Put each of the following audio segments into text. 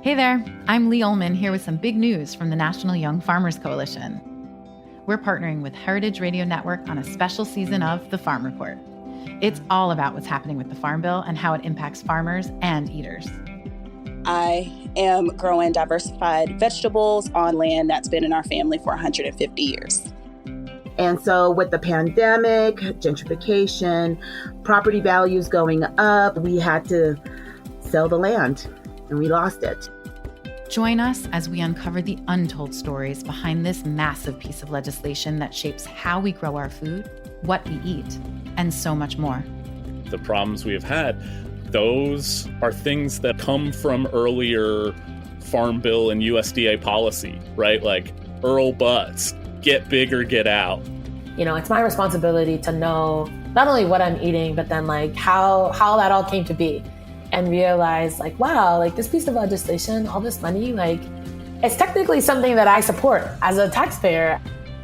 Hey there, I'm Lee Ullman here with some big news from the National Young Farmers Coalition. We're partnering with Heritage Radio Network on a special season of The Farm Report. It's all about what's happening with the Farm Bill and how it impacts farmers and eaters. I am growing diversified vegetables on land that's been in our family for 150 years. And so with the pandemic, gentrification, property values going up, we had to sell the land and we lost it. Join us as we uncover the untold stories behind this massive piece of legislation that shapes how we grow our food, what we eat, and so much more. The problems we have had, those are things that come from earlier Farm Bill and USDA policy, right? Like Earl Butz, get big or get out. You know, it's my responsibility to know not only what I'm eating, but then like how that all came to be. And realize like, wow, like this piece of legislation, all this money, like it's technically something that I support as a taxpayer.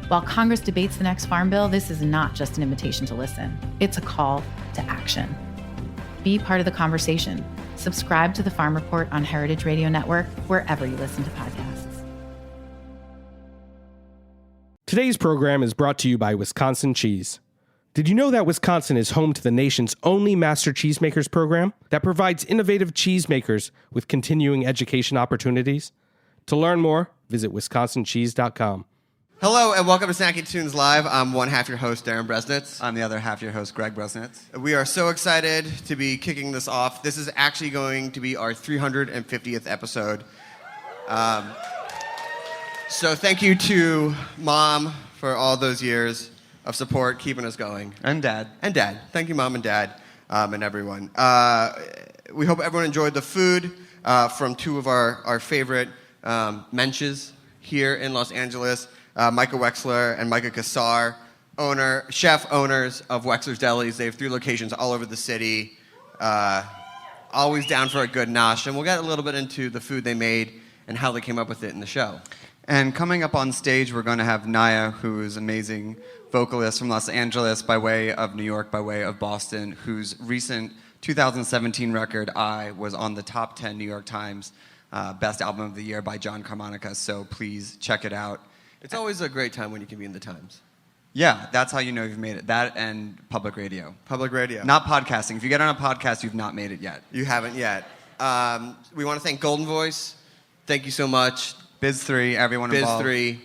While Congress debates the next Farm Bill, this is not just an invitation to listen. It's a call to action. Be part of the conversation. Subscribe to the Farm Report on Heritage Radio Network, wherever you listen to podcasts. Today's program is brought to you by Wisconsin Cheese. Did you know that Wisconsin is home to the nation's only Master Cheesemakers program that provides innovative cheesemakers with continuing education opportunities? To learn more, visit wisconsincheese.com. Hello and welcome to Snacky Tunes Live. I'm one half your host, Darren Bresnitz. I'm the other half your host, Greg Bresnitz. We are so excited to be kicking this off. This is actually going to be our 350th episode. So thank you to Mom for all those years of support, keeping us going. And Dad. And Dad. Thank you, Mom and Dad, and everyone. We hope everyone enjoyed the food from two of our favorite Knishes here in Los Angeles, Micah Wexler and Micah Kassar, chef owners of Wexler's Delis. They have 3 locations all over the city. Always down for a good nosh. And we'll get a little bit into the food they made and how they came up with it in the show. And coming up on stage, we're going to have Naya, who is an amazing vocalist from Los Angeles by way of New York, by way of Boston, whose recent 2017 record, I, was on the top 10 New York Times Best Album of the Year by John Carmonica, so please check it out. It's always a great time when you can be in the Times. Yeah, that's how you know you've made it. That and public radio. Public radio. Not podcasting. If you get on a podcast, you've not made it yet. You haven't yet. We want to thank Golden Voice. Thank you so much. Biz3, everyone involved. Biz3.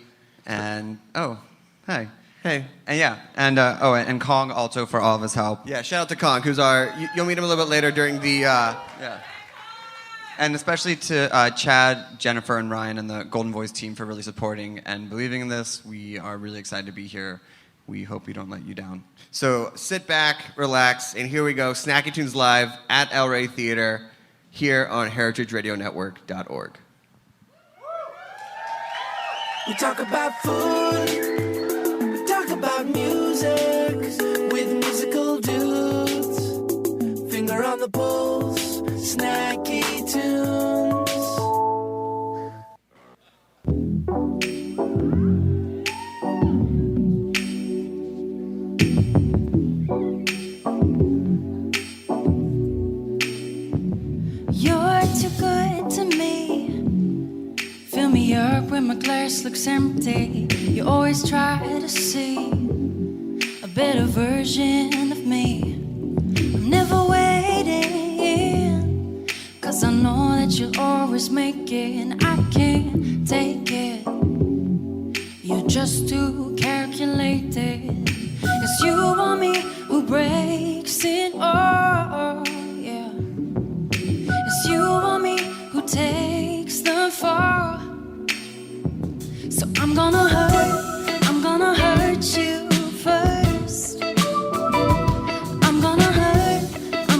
And, oh, hey. Hey. And yeah, and Kong also for all of his help. Yeah, shout out to Kong, who's you'll meet him a little bit later during the, Yeah. And especially to Chad, Jennifer, and Ryan and the Golden Voice team for really supporting and believing in this. We are really excited to be here. We hope we don't let you down. So sit back, relax, and here we go. Snacky Tunes Live at El Rey Theater here on heritageradionetwork.org. We talk about food, we talk about music, with musical dudes, finger on the pulse, Snacky Tunes. You're too good to me. Fill me up when my glass looks empty. You always try to see a better version of me. I'm never waiting, 'cause I know that you'll always make it, and I can't take it. You're just too calculated. It's you or me who breaks it all, yeah. It's you or me who takes the fall. So I'm gonna hurt you first. I'm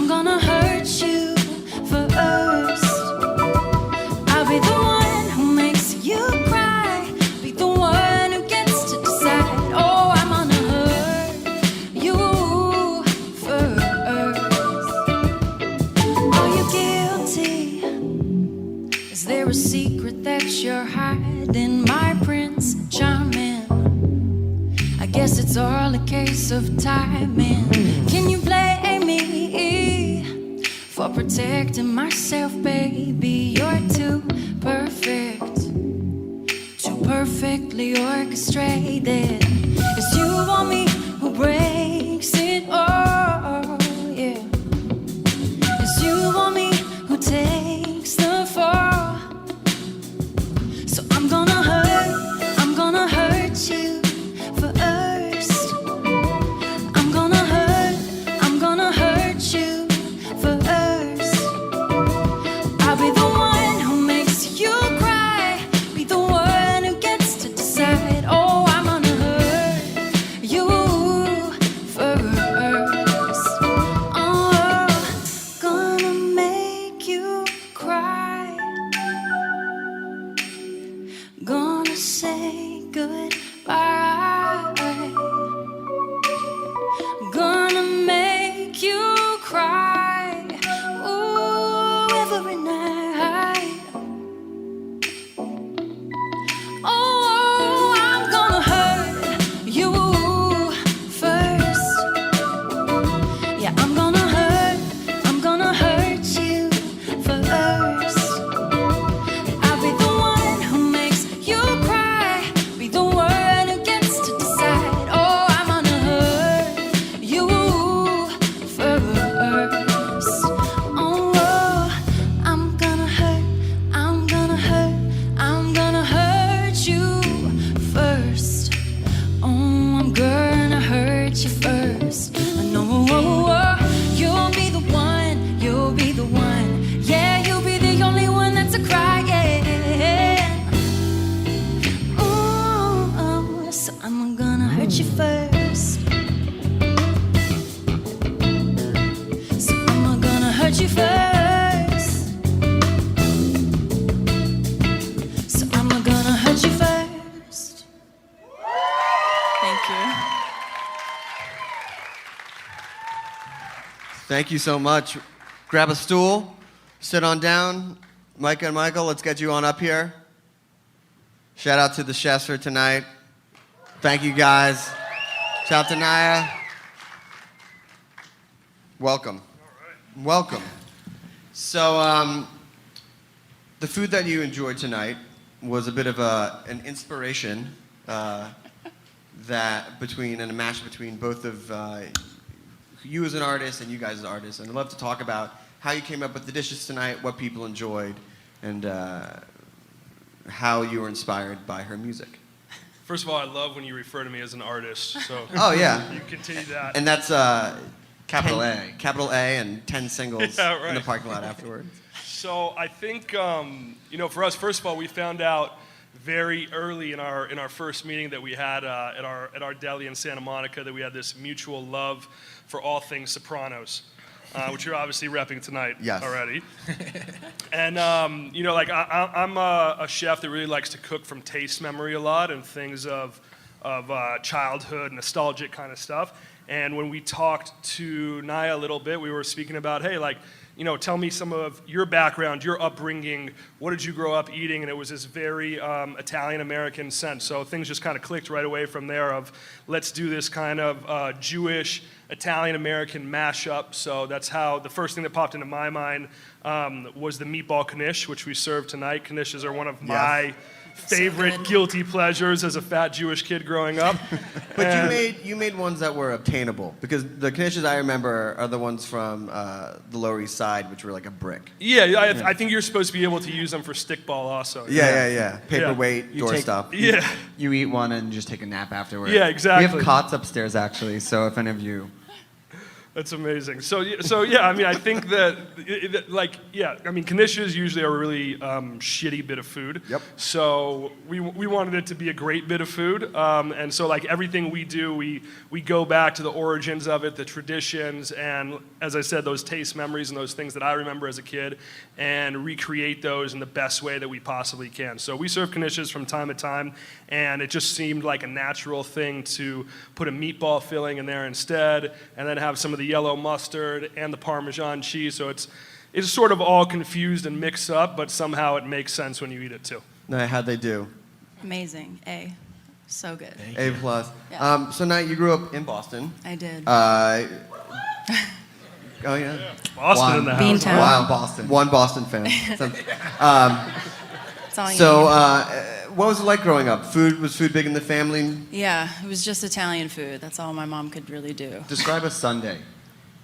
gonna hurt you first. I'll be the one who makes you cry, be the one who gets to decide. Oh, I'm gonna hurt you first. Are you guilty? Is there a secret that you're hiding, my Prince Charming? I guess it's all a case of timing. Can you blame me for protecting myself, baby? You're too perfect, too perfectly orchestrated. It's you or me who breaks it all, yeah. It's you or me who takes the fall. So I'm gonna hurt you first. I'm gonna hurt you first. I'll be the one who makes you cry, be the one who gets to decide. Oh, I'm gonna hurt you first. Oh, gonna make you cry, gonna say goodbye, gonna make you cry, ooh, every night. Oh, I'm gonna hurt you first. Yeah, I'm gonna hurt you first. I'll be the one who makes you cry, be the one who gets to decide. Oh, I'm gonna hurt you first. Oh, I'm gonna hurt you first. Oh, I'm gonna hurt you first. I know you'll be the one, yeah, you'll be the only one that's a crying. Ooh, so I'm gonna hurt you first. So I'm gonna hurt you first. So I'm gonna hurt you first. Thank you. Thank you so much. Grab a stool, sit on down. Micah and Michael, let's get you on up here. Shout out to the chefs for tonight. Thank you, guys. Shout out to Naya. Welcome. Welcome. So, the food that you enjoyed tonight was a bit of an inspiration that between and a match between both of you as an artist and you guys as artists. And I'd love to talk about how you came up with the dishes tonight, what people enjoyed, and how you were inspired by her music. First of all, I love when you refer to me as an artist. So Oh, yeah. you continue that. And that's capital A and 10 singles Yeah, right. in the parking lot afterwards. So I think for us, first of all, we found out very early in our first meeting that we had at our deli in Santa Monica that we had this mutual love for all things Sopranos, which you're obviously repping tonight Yes. already. And I'm a chef that really likes to cook from taste memory a lot and things of childhood, nostalgic kind of stuff. And when we talked to Naya a little bit, we were speaking about, hey, tell me some of your background, your upbringing. What did you grow up eating? And it was this very Italian-American sense. So things just kind of clicked right away from there of let's do this kind of Jewish, Italian-American mashup. So that's how the first thing that popped into my mind was the meatball knish, which we served tonight. Knishes are one of my favorite guilty pleasures as a fat Jewish kid growing up. But you made ones that were obtainable, because the Knishes I remember are the ones from the Lower East Side, which were like a brick. Yeah, I think you're supposed to be able to use them for stickball also. Yeah. Paperweight, doorstop. Yeah. You eat one and just take a nap afterwards. Yeah, exactly. We have cots upstairs, actually, so if any of you... That's amazing. So yeah, I mean, I think that, Knishes usually are a really shitty bit of food. Yep. So we wanted it to be a great bit of food. And so everything we do, we go back to the origins of it, the traditions, and as I said, those taste memories and those things that I remember as a kid, and recreate those in the best way that we possibly can. So we serve Knishes from time to time, and it just seemed like a natural thing to put a meatball filling in there instead, and then have some of the yellow mustard and the Parmesan cheese. So it's sort of all confused and mixed up, but somehow it makes sense when you eat it too. No, how'd they do? Amazing. A. So good. A+. Yeah. So now you grew up in Boston. I did. Oh yeah. Boston in the house. Beantown. Wow, Boston. One Boston fan. That's all you So, need. what was it like growing up? Was food big in the family? Yeah, it was just Italian food. That's all my mom could really do. Describe a Sunday.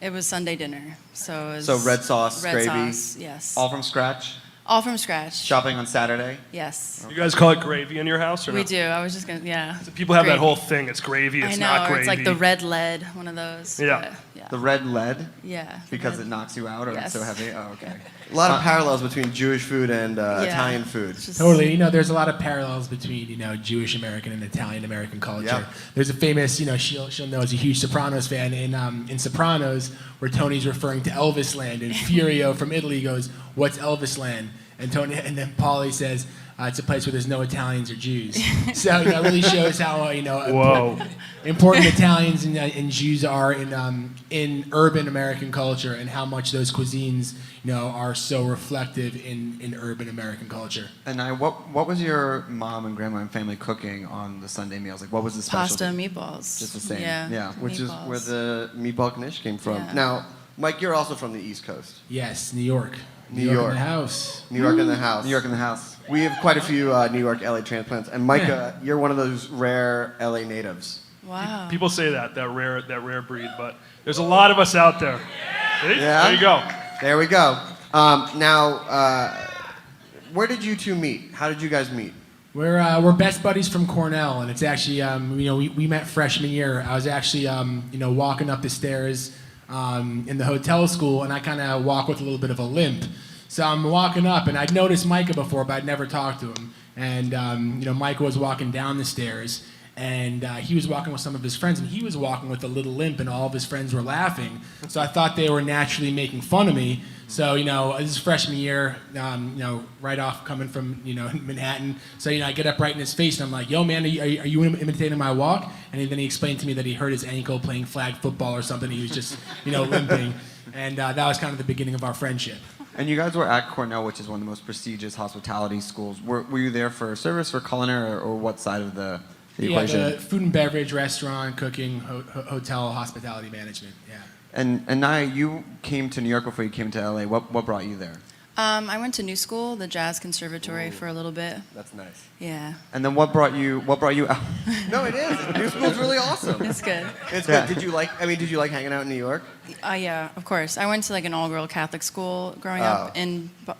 It was Sunday dinner. So it was So red sauce, red gravy? sauce, yes. All from scratch? All from scratch. Shopping on Saturday? Yes. You guys call it gravy in your house, or no? We do. I was just gonna, yeah. People have that Gravy. whole thing. It's gravy. It's I know, not or gravy. it's like the red lead, one of those. Yeah. but, yeah. The red lead? Yeah. Because red- it knocks you out or Yes. it's so heavy? Oh, okay. A lot of parallels between Jewish food and Italian food. Totally. You know, there's a lot of parallels between, you know, Jewish American and Italian American culture. Yeah. There's a famous, you know, she'll know as a huge Sopranos fan in Sopranos, where Tony's referring to Elvis Land, and Furio from Italy goes, "What's Elvis Land?" And then Paulie says, it's a place where there's no Italians or Jews. So you know, it really shows how important Italians and Jews are in urban American culture, and how much those cuisines, you know, are so reflective in urban American culture. And what was your mom and grandma and family cooking on the Sunday meals? Like, what was the specialty? Pasta and meatballs. Just the same. Yeah. Which is meatballs. where the meatball knish came from. Yeah. Now, Mike, you're also from the East Coast. Yes, New York. New York. in the house. New York in the house. New York in the house. We have quite a few New York, LA transplants. And Micah, you're one of those rare LA natives. Wow. People say that rare breed, but there's a lot of us out there. See? Yeah? There you go. There we go. Now, where did you two meet? How did you guys meet? We're best buddies from Cornell, and it's actually you know, we met freshman year. I was actually you know, walking up the stairs in the hotel school, and I kind of walk with a little bit of a limp. So I'm walking up, and I'd noticed Micah before, but I'd never talked to him. And you know, Micah was walking down the stairs, and he was walking with some of his friends, and he was walking with a little limp, and all of his friends were laughing. So I thought they were naturally making fun of me. So, you know, this is freshman year, you know, right off coming from, you know, Manhattan. So, you know, I get up right in his face, and I'm like, yo, man, are you imitating my walk? And then he explained to me that he hurt his ankle playing flag football or something. He was just, you know, limping. And that was kind of the beginning of our friendship. And you guys were at Cornell, which is one of the most prestigious hospitality schools. Were you there for service, for culinary, or what side of the equation? Yeah, the food and beverage, restaurant, cooking, hotel, hospitality management, yeah. And Naya, you came to New York before you came to LA. What brought you there? I went to New School, the Jazz Conservatory, for a little bit. That's nice. Yeah. And then what brought you out? No, it is. New School's really awesome. It's good. It's Yeah. good. Did you like hanging out in New York? Yeah, of course. I went to like an all-girl Catholic school growing up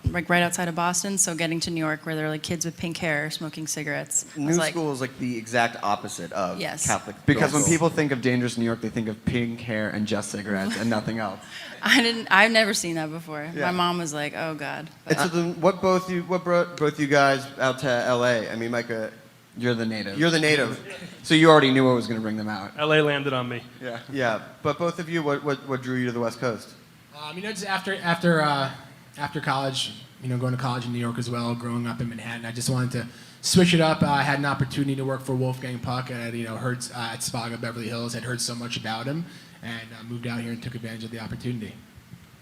like right outside of Boston. So getting to New York, where there are like kids with pink hair smoking cigarettes, I New was like, School is like the exact opposite of Yes. Catholic. Because when girls. people think of dangerous New York, they think of pink hair and just cigarettes and nothing else. I've never seen that before. Yeah. My mom was like, oh God. And so then, what brought both you guys out to LA? I mean, Micah, You're the native. you're the native. So you already knew what was going to bring them out. LA landed on me. Yeah. Yeah, but both of you, what drew you to the West Coast? You know, just after college, you know, going to college in New York as well, growing up in Manhattan, I just wanted to switch it up. I had an opportunity to work for Wolfgang Puck, and I, you know, heard at Spaga Beverly Hills. I'd heard so much about him, and moved out here and took advantage of the opportunity.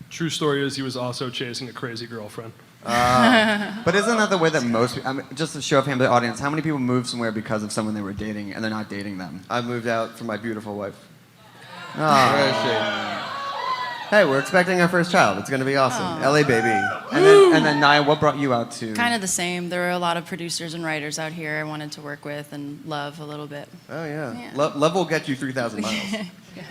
True story is he was also chasing a crazy girlfriend. But isn't that the way that most, I mean, just to show off to the audience, how many people move somewhere because of someone they were dating and they're not dating them? I moved out for my beautiful wife. Oh. Where is she? Hey, we're expecting our first child. It's going to be awesome. Aw. LA baby. And then Naya, what brought you out to? Kind of the same. There were a lot of producers and writers out here I wanted to work with and love a little bit. Oh, yeah. Yeah. Love will get you 3,000 miles.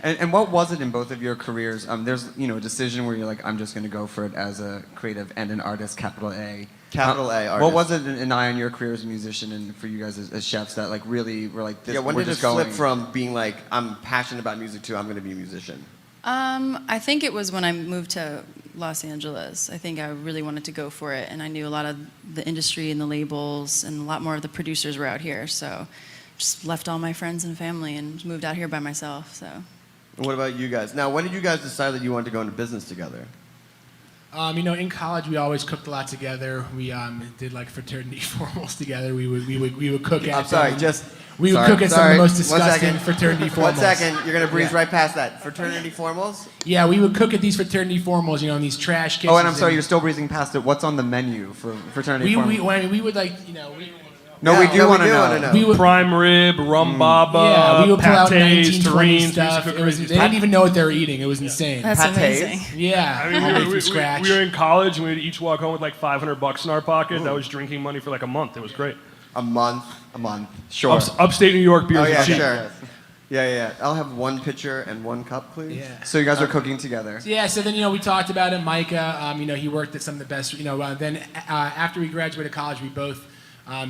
And what was it in both of your careers? There's, you know, a decision where you're like, I'm just going to go for it as a creative and an artist, capital A. Capital A artist. What was it in Naya, in your career as a musician and for you guys as chefs that like really were like, this, Yeah, when we're did it just going? flip from being like, I'm passionate about music to I'm going to be a musician? I think it was when I moved to Los Angeles. I think I really wanted to go for it, and I knew a lot of the industry and the labels, and a lot more of the producers were out here. So, just left all my friends and family and moved out here by myself. So. And what about you guys? Now, when did you guys decide that you wanted to go into business together? You know, in college we always cooked a lot together. We did like fraternity formals together. We would cook at. I'm sorry, we would cook at some of the most disgusting fraternity formals. 1 second, you're gonna breeze right past that. Fraternity formals? Yeah, we would cook at these fraternity formals, you know, in these trash kitchens. Oh, and I'm sorry, you're still breezing past it. What's on the menu for fraternity formals? We would like, you know, No, we do want to know. We would, Prime rib, rum baba, we would pull out pâtés, 1920 terrines. stuff. They didn't even know what they were eating. It was insane. That's amazing. Yeah, I mean, all made we from scratch. were in college and we would each walk home with like $500 in our pocket. That was drinking money for like a month. It was great. A month. Sure. Upstate New York beers. Oh yeah, are cheap. sure. Yeah. I'll have one pitcher and one cup, please. Yeah. So you guys are cooking together. Yeah, so then, we talked about it. Micah, he worked at some of the best, then after we graduated college, we both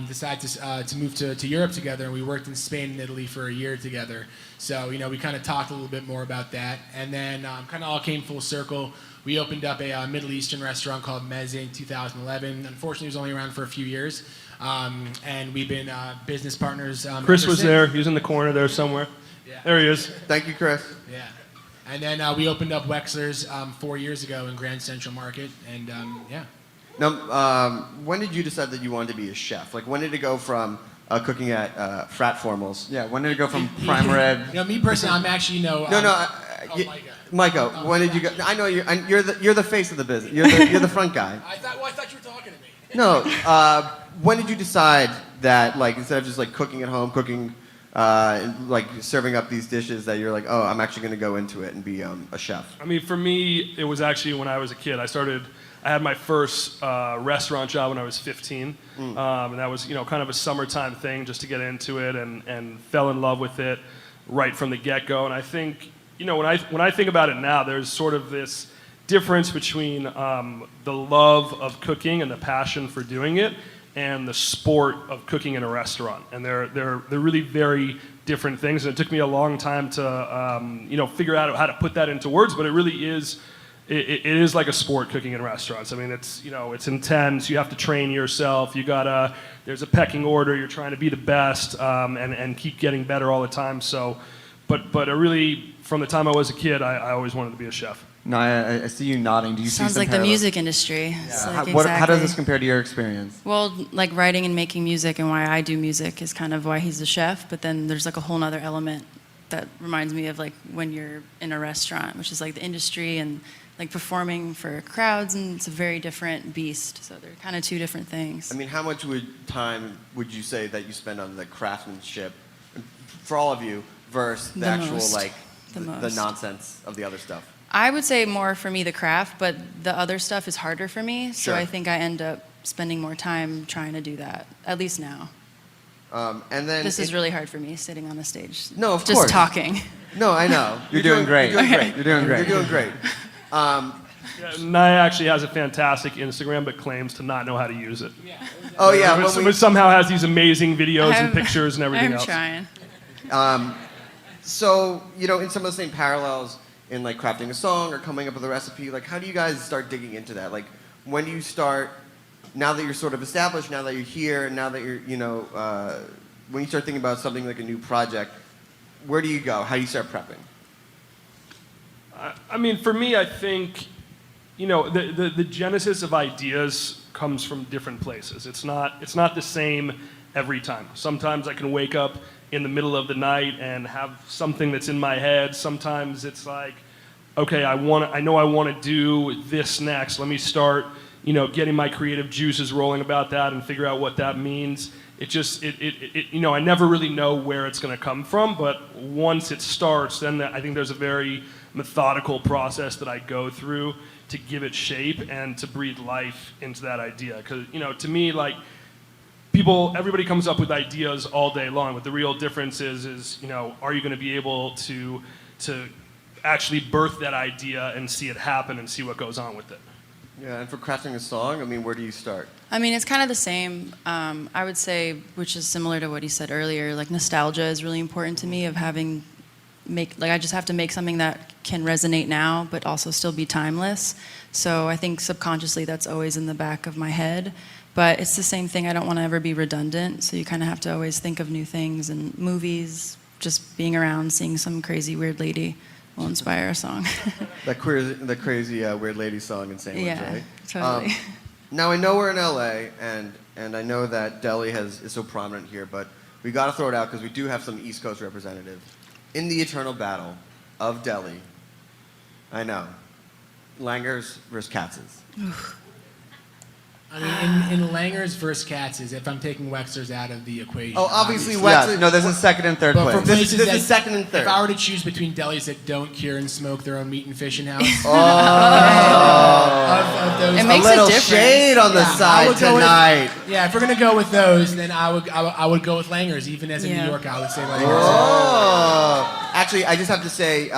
decided to move to Europe together, and we worked in Spain and Italy for a year together. So, we kind of talked a little bit more about that. And then kind of all came full circle. We opened up a Middle Eastern restaurant called Meze in 2011. Unfortunately, it was only around for a few years. And we've been business partners. Chris was there. He was in the corner there somewhere. Yeah. There he is. Thank you, Chris. Yeah. And then we opened up Wexler's 4 years ago in Grand Central Market. And yeah. Now, when did you decide that you wanted to be a chef? Like, when did it go from cooking at frat formals? Yeah, when did it go from prime rib? Me personally, I'm actually Micah, when did you go? I know you're the face of the business. You're the front guy. I thought you were talking to me. No. When did you decide that, like, instead of just like cooking at home, like serving up these dishes, that you're like, oh, I'm actually going to go into it and be a chef? I mean, for me, it was actually when I was a kid. I had my first restaurant job when I was 15, and that was kind of a summertime thing just to get into it, and fell in love with it right from the get-go. And I think when I think about it now, there's sort of this difference between the love of cooking and the passion for doing it, and the sport of cooking in a restaurant, and they're really very different things. And it took me a long time to figure out how to put that into words, but it really is. It is like a sport, cooking in restaurants. I mean, it's intense. You have to train yourself. There's a pecking order. You're trying to be the best and keep getting better all the time. So, but I really, from the time I was a kid, I always wanted to be a chef. No, I see you nodding. Do you Sounds see like parallels? the music industry. Yeah. Like How does this compare to your experience? Well, like writing and making music and why I do music is kind of why he's a chef. But then there's like a whole other element that reminds me of like when you're in a restaurant, which is like the industry and like performing for crowds, and it's a very different beast. So they're kind of two different things. I mean, how much time would you say that you spend on the craftsmanship for all of you versus the actual most. like The the most. nonsense of the other stuff? I would say more for me the craft, but the other stuff is harder for me. So Sure. I think I end up spending more time trying to do that, at least now. And then This is really hard for me, sitting on the stage. No, of just course. talking. No, I know. You're doing great. You're doing great. You're doing great. You're doing great. Naya actually has a fantastic Instagram, but claims to not know how to use it. Oh yeah, but somehow has these amazing videos and pictures and everything else. I'm trying. So, in some of the same parallels in like crafting a song or coming up with a recipe, like how do you guys start digging into that? Like when do you start, now that you're sort of established, now that you're here, now that you're, when you start thinking about something like a new project, where do you go? How do you start prepping? I mean, for me, I think, the genesis of ideas comes from different places. It's not the same every time. Sometimes I can wake up in the middle of the night and have something that's in my head. Sometimes it's like, okay, I know I want to do this next. Let me start, getting my creative juices rolling about that and figure out what that means. I never really know where it's going to come from, but once it starts, then I think there's a very methodical process that I go through to give it shape and to breathe life into that idea. Because, to me, like, everybody comes up with ideas all day long, but the real difference is are you going to be able to actually birth that idea and see it happen and see what goes on with it? Yeah, and for crafting a song, I mean, where do you start? I mean, it's kind of the same. I would say, which is similar to what he said earlier, like nostalgia is really important to me, of I just have to make something that can resonate now, but also still be timeless. So I think subconsciously that's always in the back of my head. But it's the same thing. I don't want to ever be redundant. So you kind of have to always think of new things, and movies, just being around, seeing some crazy weird lady will inspire a song. The crazy weird lady song in St. Louis, right? Totally. Now I know we're in LA, and I know that Delhi is so prominent here, but we got to throw it out because we do have some East Coast representatives. In the eternal battle of Delhi, I know, Langers versus Katz's. I mean, in Langers versus Katz's, if I'm taking Wexler's out of the equation. Oh, obviously Yeah, Wexler. no, this is second and third But for place. places This that, is second and third. If I were to choose between delis that don't cure and smoke their own meat and fish in house, of those, It A makes little difference. shade on the I side would go with- tonight. yeah, if we're gonna go with those, then I would go with Langers. Even as in Yeah. New York, I would say Langers. Oh. Actually, I just have to say,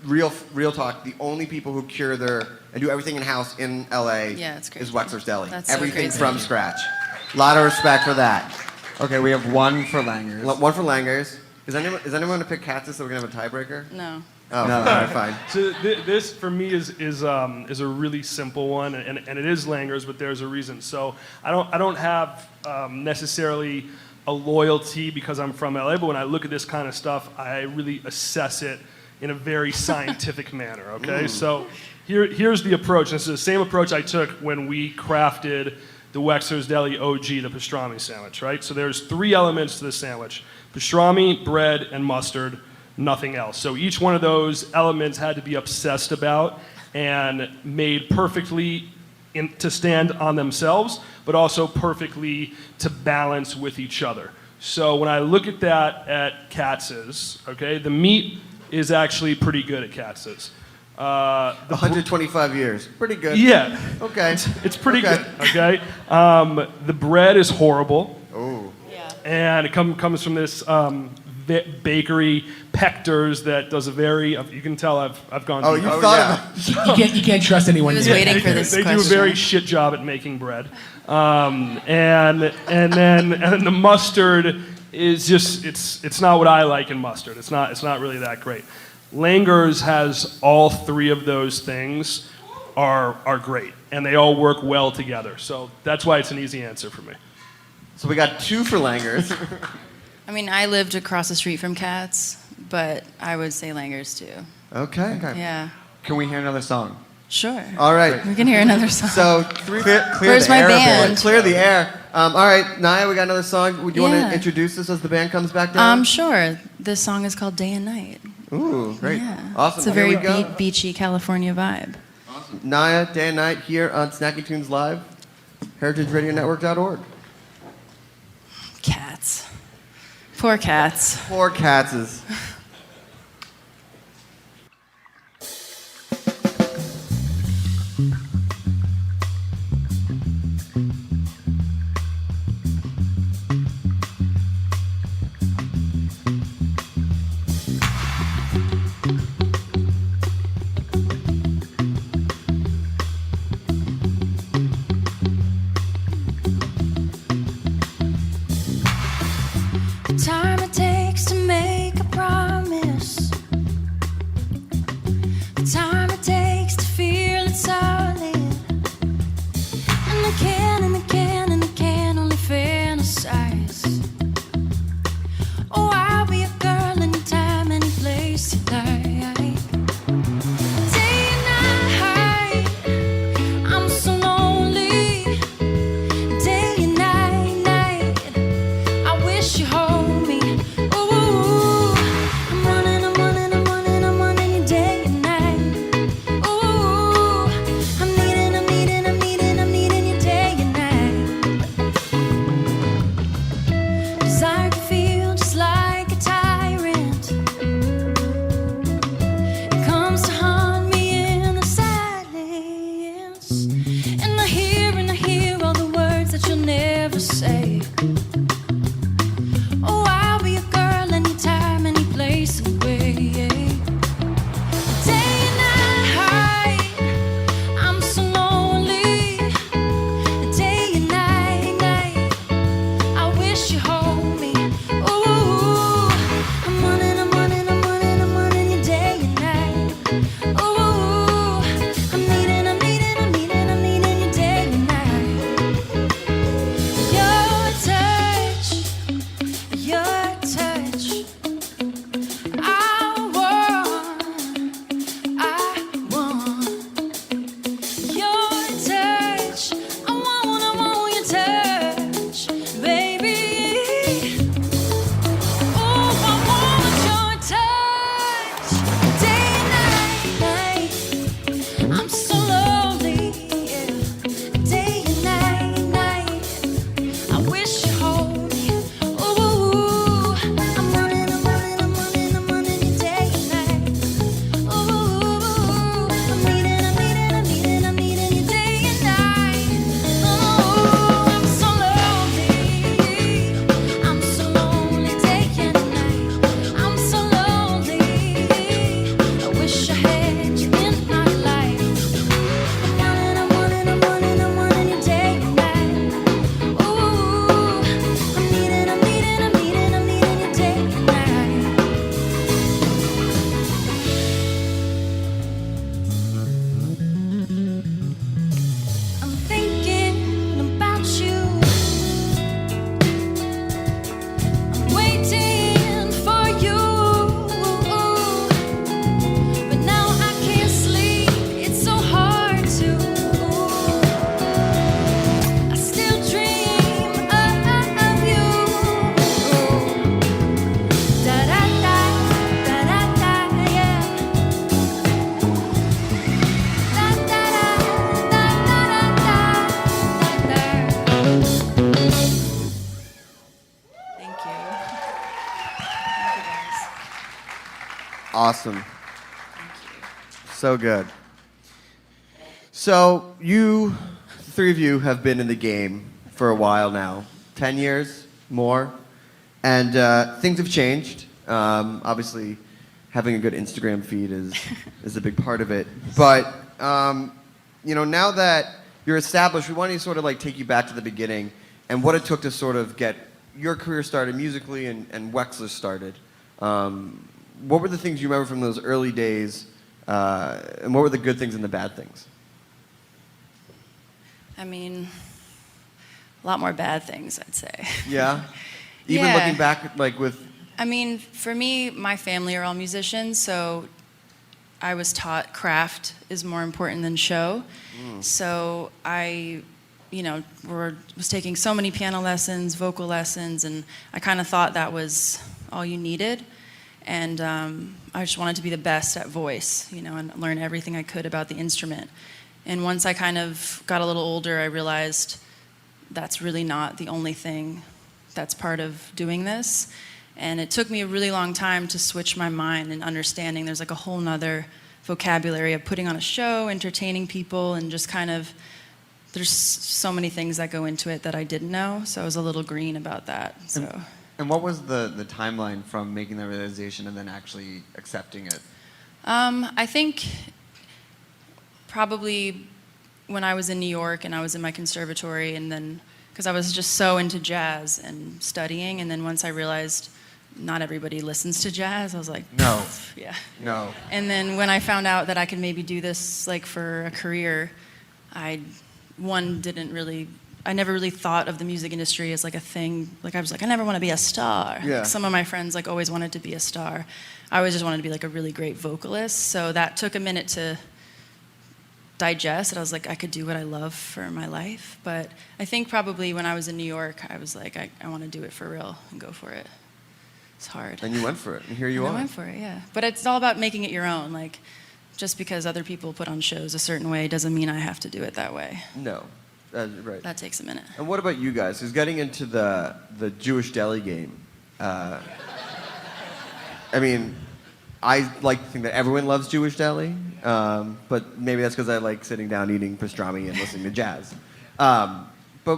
real talk. The only people who cure their and do everything in house in LA Yeah, it's is crazy. Wexler's Deli. That's so Everything crazy. from scratch. A lot of respect for that. Okay, we have one for Langers. One for Langers. Is anyone going to pick Katz's so we're going to have a tiebreaker? No. Oh, No. all right, fine. So this for me is a really simple one, and it is Langers, but there's a reason. So I don't have necessarily a loyalty because I'm from LA, but when I look at this kind of stuff, I really assess it in a very scientific manner. Okay, so here's the approach. This is the same approach I took when we crafted the Wexler's Deli OG, the pastrami sandwich. Right. So there's 3 elements to the sandwich: pastrami, bread, and mustard. Nothing else. So each one of those elements had to be obsessed about and made perfectly to stand on themselves, but also perfectly to balance with each other. So when I look at that at Katz's, okay, the meat is actually pretty good at Katz's. 125 years. Pretty good. Yeah. Okay. It's pretty Okay. good, okay? The bread is horrible. Oh. Yeah. And it comes from this bakery, Pector's, that does a very, you can tell I've gone Oh, deep. you thought about You can't trust anyone. He was here. waiting for this They do a question. very shit job at making bread. And then the mustard is just, it's not what I like in mustard. It's not really that great. Langers has all 3 of those things are great, and they all work well together. So that's why it's an easy answer for me. So we got 2 for Langers. I mean, I lived across the street from Katz, but I would say Langers too. Okay. Yeah. Can we hear another song? Sure. All right. We can hear another song. So Clear Where's the my air a bit. band? clear the air. All right, Naya, we got another song. Would you want Yeah. to introduce us as the band comes back down? Sure. This song is called Day and Night. Ooh, great. Yeah. Awesome. It's a Here very we go. beachy California vibe. Naya, day and night here on Snacky Tunes Live, heritageradionetwork.org. Cats. Poor cats. Poor Katz's. The time it takes to make a promise, the time it takes to feel it's solid, and I can and I can and I can only fantasize. Oh, I'll be a girl anytime, any place you like. Day and night, I'm so lonely. Day and night, I wish you hold me. Ooh, I'm running you day and night. Ooh, I'm needing you day and night. Desire to feel just like a tyrant. It comes to haunt me in the silence, and I hear all the words that you'll never say. Oh, I'll be a girl anytime, any place, away. Day and night, I'm so lonely. Day and night, I wish you hold me. Ooh, I'm running you day and night. Ooh, I'm needing Awesome. So good. So you, the three of you, have been in the game for a while now. 10 years, more. And things have changed. Obviously, having a good Instagram feed is a big part of it. But, now that you're established, we want to sort of like take you back to the beginning and what it took to sort of get your career started musically and Wexler started. What were the things you remember from those early days, and what were the good things and the bad things? I mean, a lot more bad things, I'd say. Yeah? Even looking back, like with... I mean, for me, my family are all musicians, so I was taught craft is more important than show. So I, was taking so many piano lessons, vocal lessons, and I kind of thought that was all you needed. And I just wanted to be the best at voice, and learn everything I could about the instrument. And once I kind of got a little older, I realized that's really not the only thing that's part of doing this. And it took me a really long time to switch my mind and understanding there's like a whole nother vocabulary of putting on a show, entertaining people, and just kind of, there's so many things that go into it that I didn't know. So I was a little green about that. So. And what was the timeline from making that realization and then actually accepting it? I think probably when I was in New York and I was in my conservatory, and then because I was just so into jazz and studying, and then once I realized not everybody listens to jazz, I was like, no, yeah, no. And then when I found out that I could maybe do this like for a career, I never really thought of the music industry as like a thing. Like I was like, I never want to be a star. Yeah. Like some of my friends like always wanted to be a star. I always just wanted to be like a really great vocalist. So that took a minute to digest. And I was like, I could do what I love for my life. But I think probably when I was in New York, I was like, I want to do it for real and go for it. It's hard. And you went for it, and here you are. I went for it, yeah. But it's all about making it your own. Like, just because other people put on shows a certain way doesn't mean I have to do it that way. No. Right. That takes a minute. And what about you guys? Who's getting into the Jewish deli game? I mean, I like to think that everyone loves Jewish deli, but maybe that's because I like sitting down eating pastrami and listening to jazz. But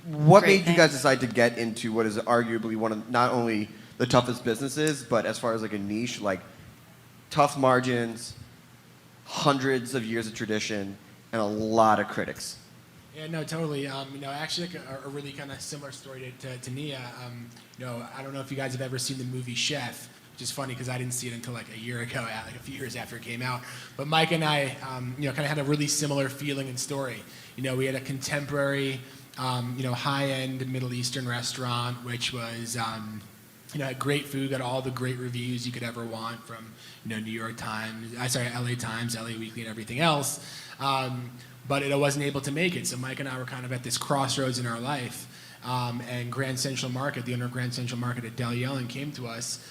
what made you guys decide to get into what is arguably one of not only the toughest businesses, but as far as like a niche, like tough margins, hundreds of years of tradition, and a lot of critics? Yeah, no, totally. Actually, like a really kind of similar story to Nia. I don't know if you guys have ever seen the movie Chef, which is funny because I didn't see it until like a year ago, like a few years after it came out. But Mike and I, kind of had a really similar feeling and story. We had a contemporary, high-end Middle Eastern restaurant, which was, had great food, got all the great reviews you could ever want from, New York Times, LA Times, LA Weekly, and everything else. But it wasn't able to make it. So Mike and I were kind of at this crossroads in our life. And Grand Central Market, the owner of Grand Central Market at Del Yellen, came to us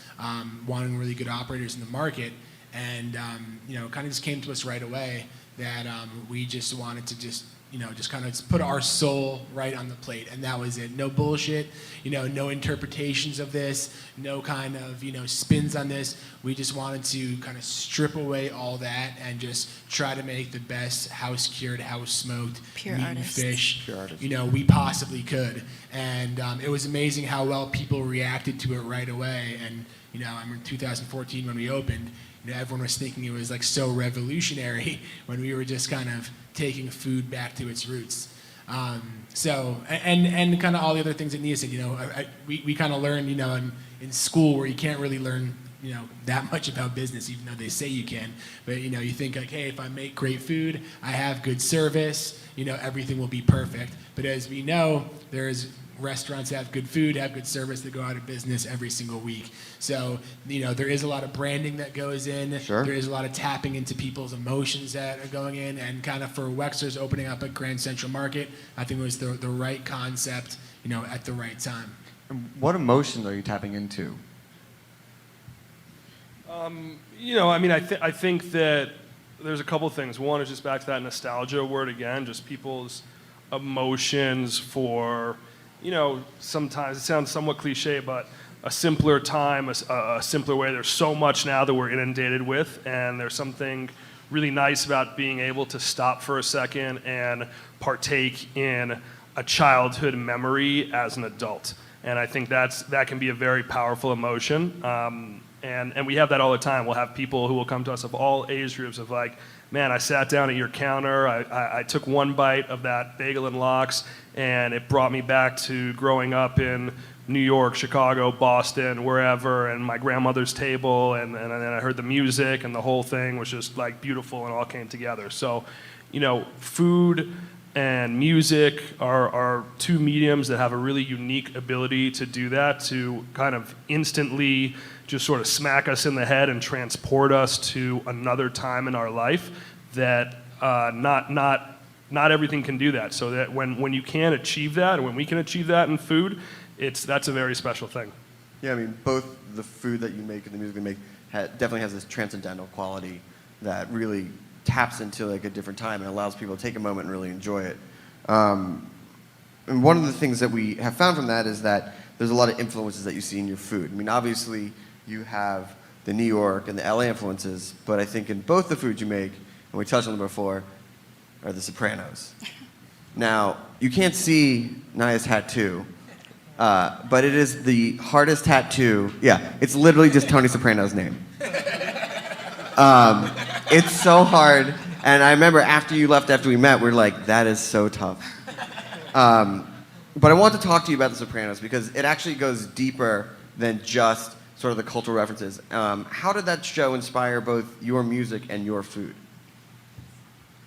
wanting really good operators in the market. And, kind of just came to us right away that we just wanted to just kind of put our soul right on the plate. And that was it. No bullshit, no interpretations of this, no kind of, spins on this. We just wanted to kind of strip away all that and just try to make the best house-cured, house-smoked Pure meat artists. and fish, Pure artists. we possibly could. And it was amazing how well people reacted to it right away. And, I remember 2014 when we opened, everyone was thinking it was like so revolutionary when we were just kind of taking food back to its roots. And kind of all the other things that Nia said, we kind of learned, in school where you can't really learn, that much about business, even though they say you can. But, you think like, hey, if I make great food, I have good service, everything will be perfect. But as we know, there's restaurants that have good food, have good service that go out of business every single week. So, there is a lot of branding that goes in. Sure. There is a lot of tapping into people's emotions that are going in. And kind of for Wexler's opening up at Grand Central Market, I think it was the right concept, at the right time. What emotion are you tapping into? I think that there's a couple things. One is just back to that nostalgia word again, just people's emotions for, sometimes it sounds somewhat cliche, but simpler time, a simpler way. There's so much now that we're inundated with, and there's something really nice about being able to stop for a second and partake in a childhood memory as an adult. And I think that can be a very powerful emotion. And we have that all the time. We'll have people who will come to us of all age groups of like, man, I sat down at your counter, I took one bite of that bagel and lox, and it brought me back to growing up in New York, Chicago, Boston, wherever, and my grandmother's table, and then I heard the music, and the whole thing was just like beautiful and all came together. So, food and music are two mediums that have a really unique ability to do that, to kind of instantly just sort of smack us in the head and transport us to another time in our life that not everything can do that. So that when you can achieve that, and when we can achieve that in food, that's a very special thing. Yeah, I mean, both the food that you make and the music you make definitely has this transcendental quality that really taps into like a different time and allows people to take a moment and really enjoy it. And one of the things that we have found from that is that there's a lot of influences that you see in your food. I mean, obviously, you have the New York and the LA influences, but I think in both the foods you make, and we touched on them before, are the Sopranos. Now, you can't see Naya's tattoo, but it is the hardest tattoo. Yeah, it's literally just Tony Soprano's name. It's so hard, and I remember after we met, we were like, that is so tough. But I want to talk to you about the Sopranos because it actually goes deeper than just sort of the cultural references. How did that show inspire both your music and your food?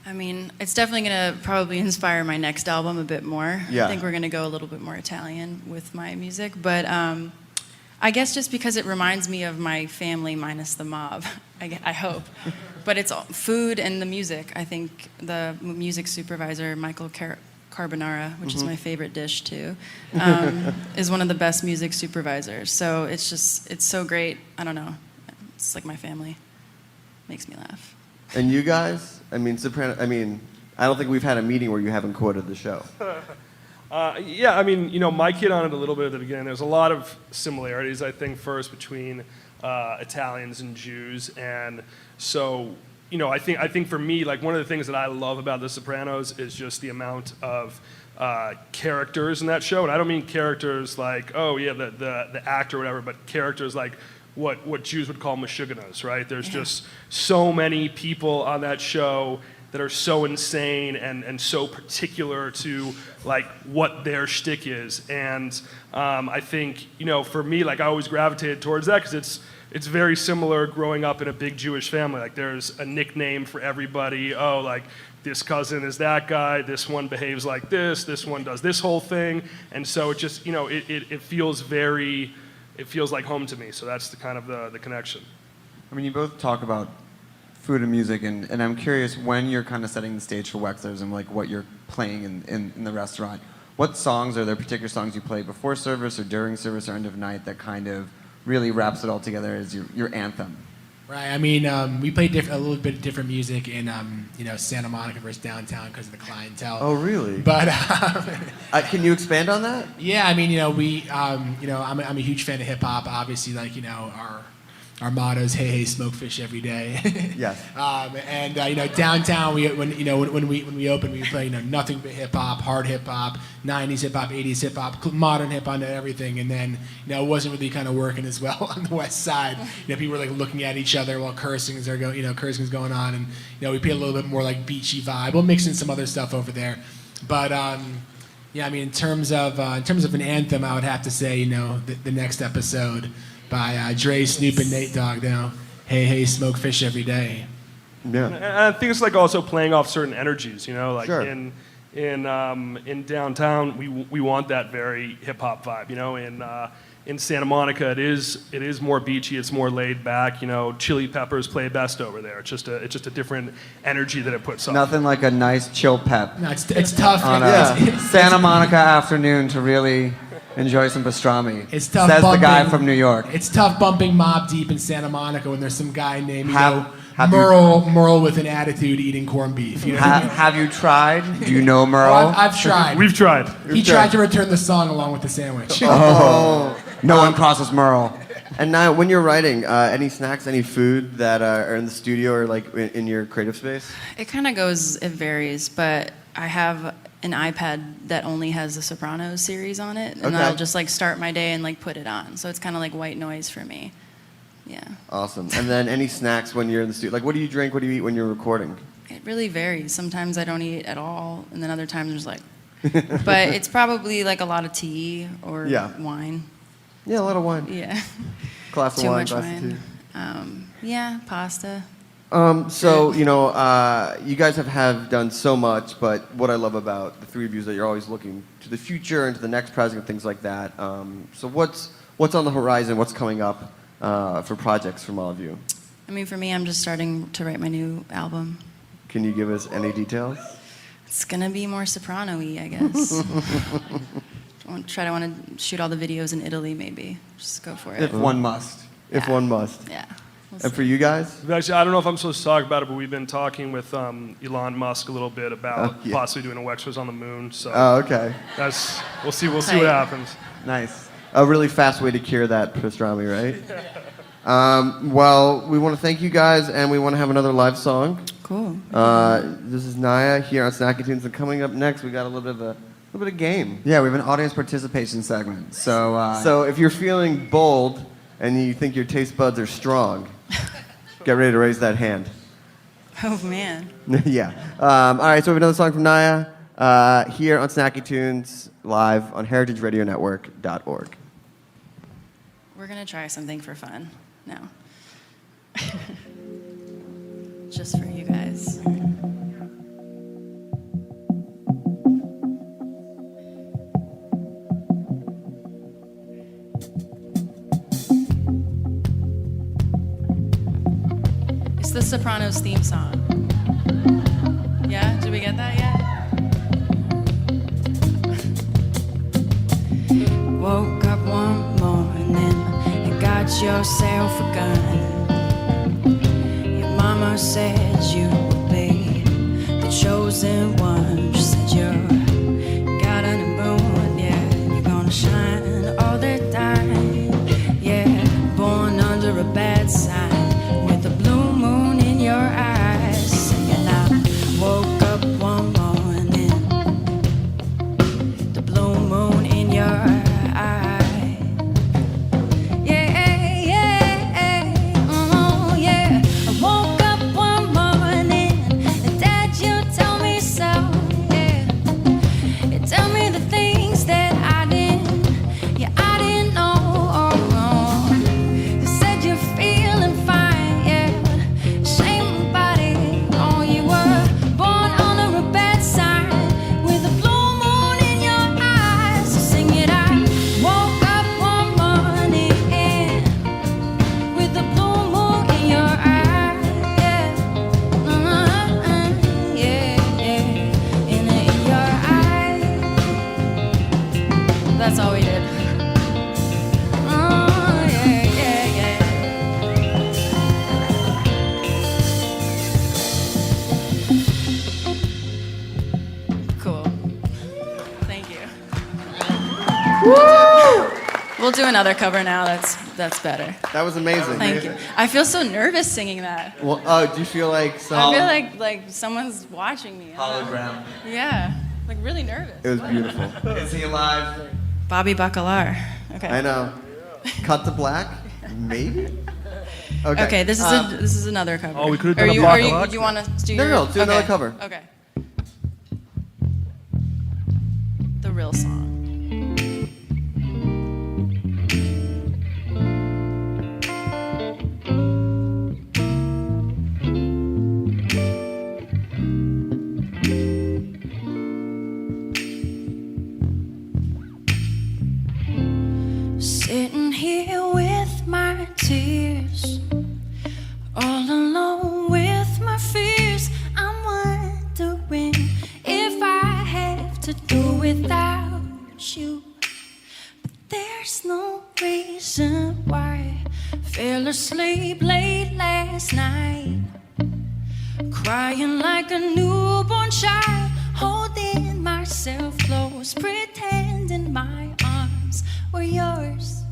I mean, it's definitely going to probably inspire my next album a bit more. Yeah. I think we're going to go a little bit more Italian with my music. But I guess just because it reminds me of my family minus the mob, I hope. But it's all food and the music. I think the music supervisor, Michael Carbonara, which is my favorite dish too, is one of the best music supervisors. So it's so great. I don't know. It's like my family. Makes me laugh. And you guys? I mean, I don't think we've had a meeting where you haven't quoted the show. Yeah, I mean, Mike hit on it a little bit at the beginning. There's a lot of similarities, I think, first between Italians and Jews. And so, I think for me, like one of the things that I love about The Sopranos is just the amount of characters in that show. And I don't mean characters like, oh yeah, the actor or whatever, but characters like what Jews would call mashuganas, right? There's just so many people on that show that are so insane and so particular to like what their shtick is. And I think, for me, like I always gravitated towards that because it's very similar growing up in a big Jewish family. Like there's a nickname for everybody. Oh, like this cousin is that guy, this one behaves like this one does this whole thing. And so it just, it feels it feels like home to me. So that's the kind of the connection. I mean, you both talk about food and music, and I'm curious when you're kind of setting the stage for Wexler's and like what you're playing in the restaurant. What songs, are there particular songs you play before service or during service or end of night that kind of really wraps it all together as your anthem? Right. I mean, we play a little bit different music in, Santa Monica versus downtown because of the clientele. Oh, really? But can you expand on that? Yeah. I mean, I'm a huge fan of hip hop. Obviously, like our motto is "Hey, hey, smoke fish every day." Yes. Downtown, when we open, we play nothing but hip hop, hard hip hop, 90s hip hop, 80s hip hop, modern hip hop, and everything. And then it wasn't really kind of working as well on the west side. People were like looking at each other while cursing's going on, and we play a little bit more like beachy vibe. We'll mix in some other stuff over there, but yeah, I mean, in terms of an anthem, I would have to say the next episode by Dre, Snoop, and Nate Dogg. Hey, hey, smoke fish every day. Yeah. And I think it's like also playing off certain energies, like sure. in downtown we want that very hip hop vibe. In Santa Monica it is more beachy, it's more laid back. Chili Peppers play best over there. It's just a different energy that it puts on. Nothing like a nice chill pep. No, it's tough on a Santa Monica afternoon to really enjoy some pastrami. It's tough. Says bumping, the guy from New York. It's tough bumping Mob Deep in Santa Monica when there's some guy named Merle with an attitude eating corned beef. Have you tried? Do you know Merle? I've tried. We've tried. He tried to return the song along with the sandwich. Oh. No one crosses Merle. And now, when you're writing, any snacks, any food that are in the studio or like in your creative space? It kind of goes, it varies, but I have an iPad that only has the Soprano series on it, and Okay. I'll just like start my day and like put it on. So it's kind of like white noise for me. Yeah. Awesome. And then any snacks when you're in the studio? Like, what do you drink? What do you eat when you're recording? It really varies. Sometimes I don't eat at all, and then other times there's like, but it's probably like a lot of tea or wine. Yeah, a lot of wine. Yeah. Glass of Too wine, much glass wine. of tea. Yeah, pasta. So, you know, you guys have done so much, but what I love about the three of you is that you're always looking to the future and to the next project and things like that. So what's on the horizon? What's coming up for projects from all of you? I mean, for me, I'm just starting to write my new album. Can you give us any details? It's gonna be more soprano-y, I guess. I want to shoot all the videos in Italy, maybe. Just go for it. If one must. If one must. Yeah. And for you guys? Actually, I don't know if I'm supposed to talk about it, but we've been talking with Elon Musk a little bit about possibly doing a Wexford on the moon. So okay. We'll see what happens. Nice. A really fast way to cure that pastrami, right? Well, we want to thank you guys, and we want to have another live song. Cool. This is Naya here on Snacky Tunes, and coming up next, we got a little bit of game. Yeah, we have an audience participation segment. So if you're feeling bold and you think your taste buds are strong, get ready to raise that hand. Oh, man. Yeah. All right, so we have another song from Naya here on Snacky Tunes, live on heritageradionetwork.org. We're going to try something for fun now. Just for you guys. It's the Sopranos theme song. Yeah? Did we get that yet? Woke up one morning and got yourself a gun. Your mama said you would be the chosen one. She said you got on the moon, yeah, you're gonna shine all the time. Yeah, born under a bad sign with a blue moon in your eyes. Singing out, woke up one morning, the blue moon in your eyes. That's all we did. Oh, yeah. Cool. Thank you. We'll do another cover now. That's better. That was amazing. Thank you. I feel so nervous singing that. Well, do you feel like I feel like someone's watching me. Hologram. Yeah, like really nervous. It was beautiful. Is he alive? Bobby Baccalar. Okay. I know. Cut to black? Maybe? Okay, this is another cover. Oh, we could have done a block of luck. Do you want to do No, do another cover. Okay. The real song. Sitting here with my tears, all alone with my fears. I'm wondering if I have to do without you. But there's no reason why. Fell asleep late last night, crying like a newborn child, holding myself close, pretending my arms were yours.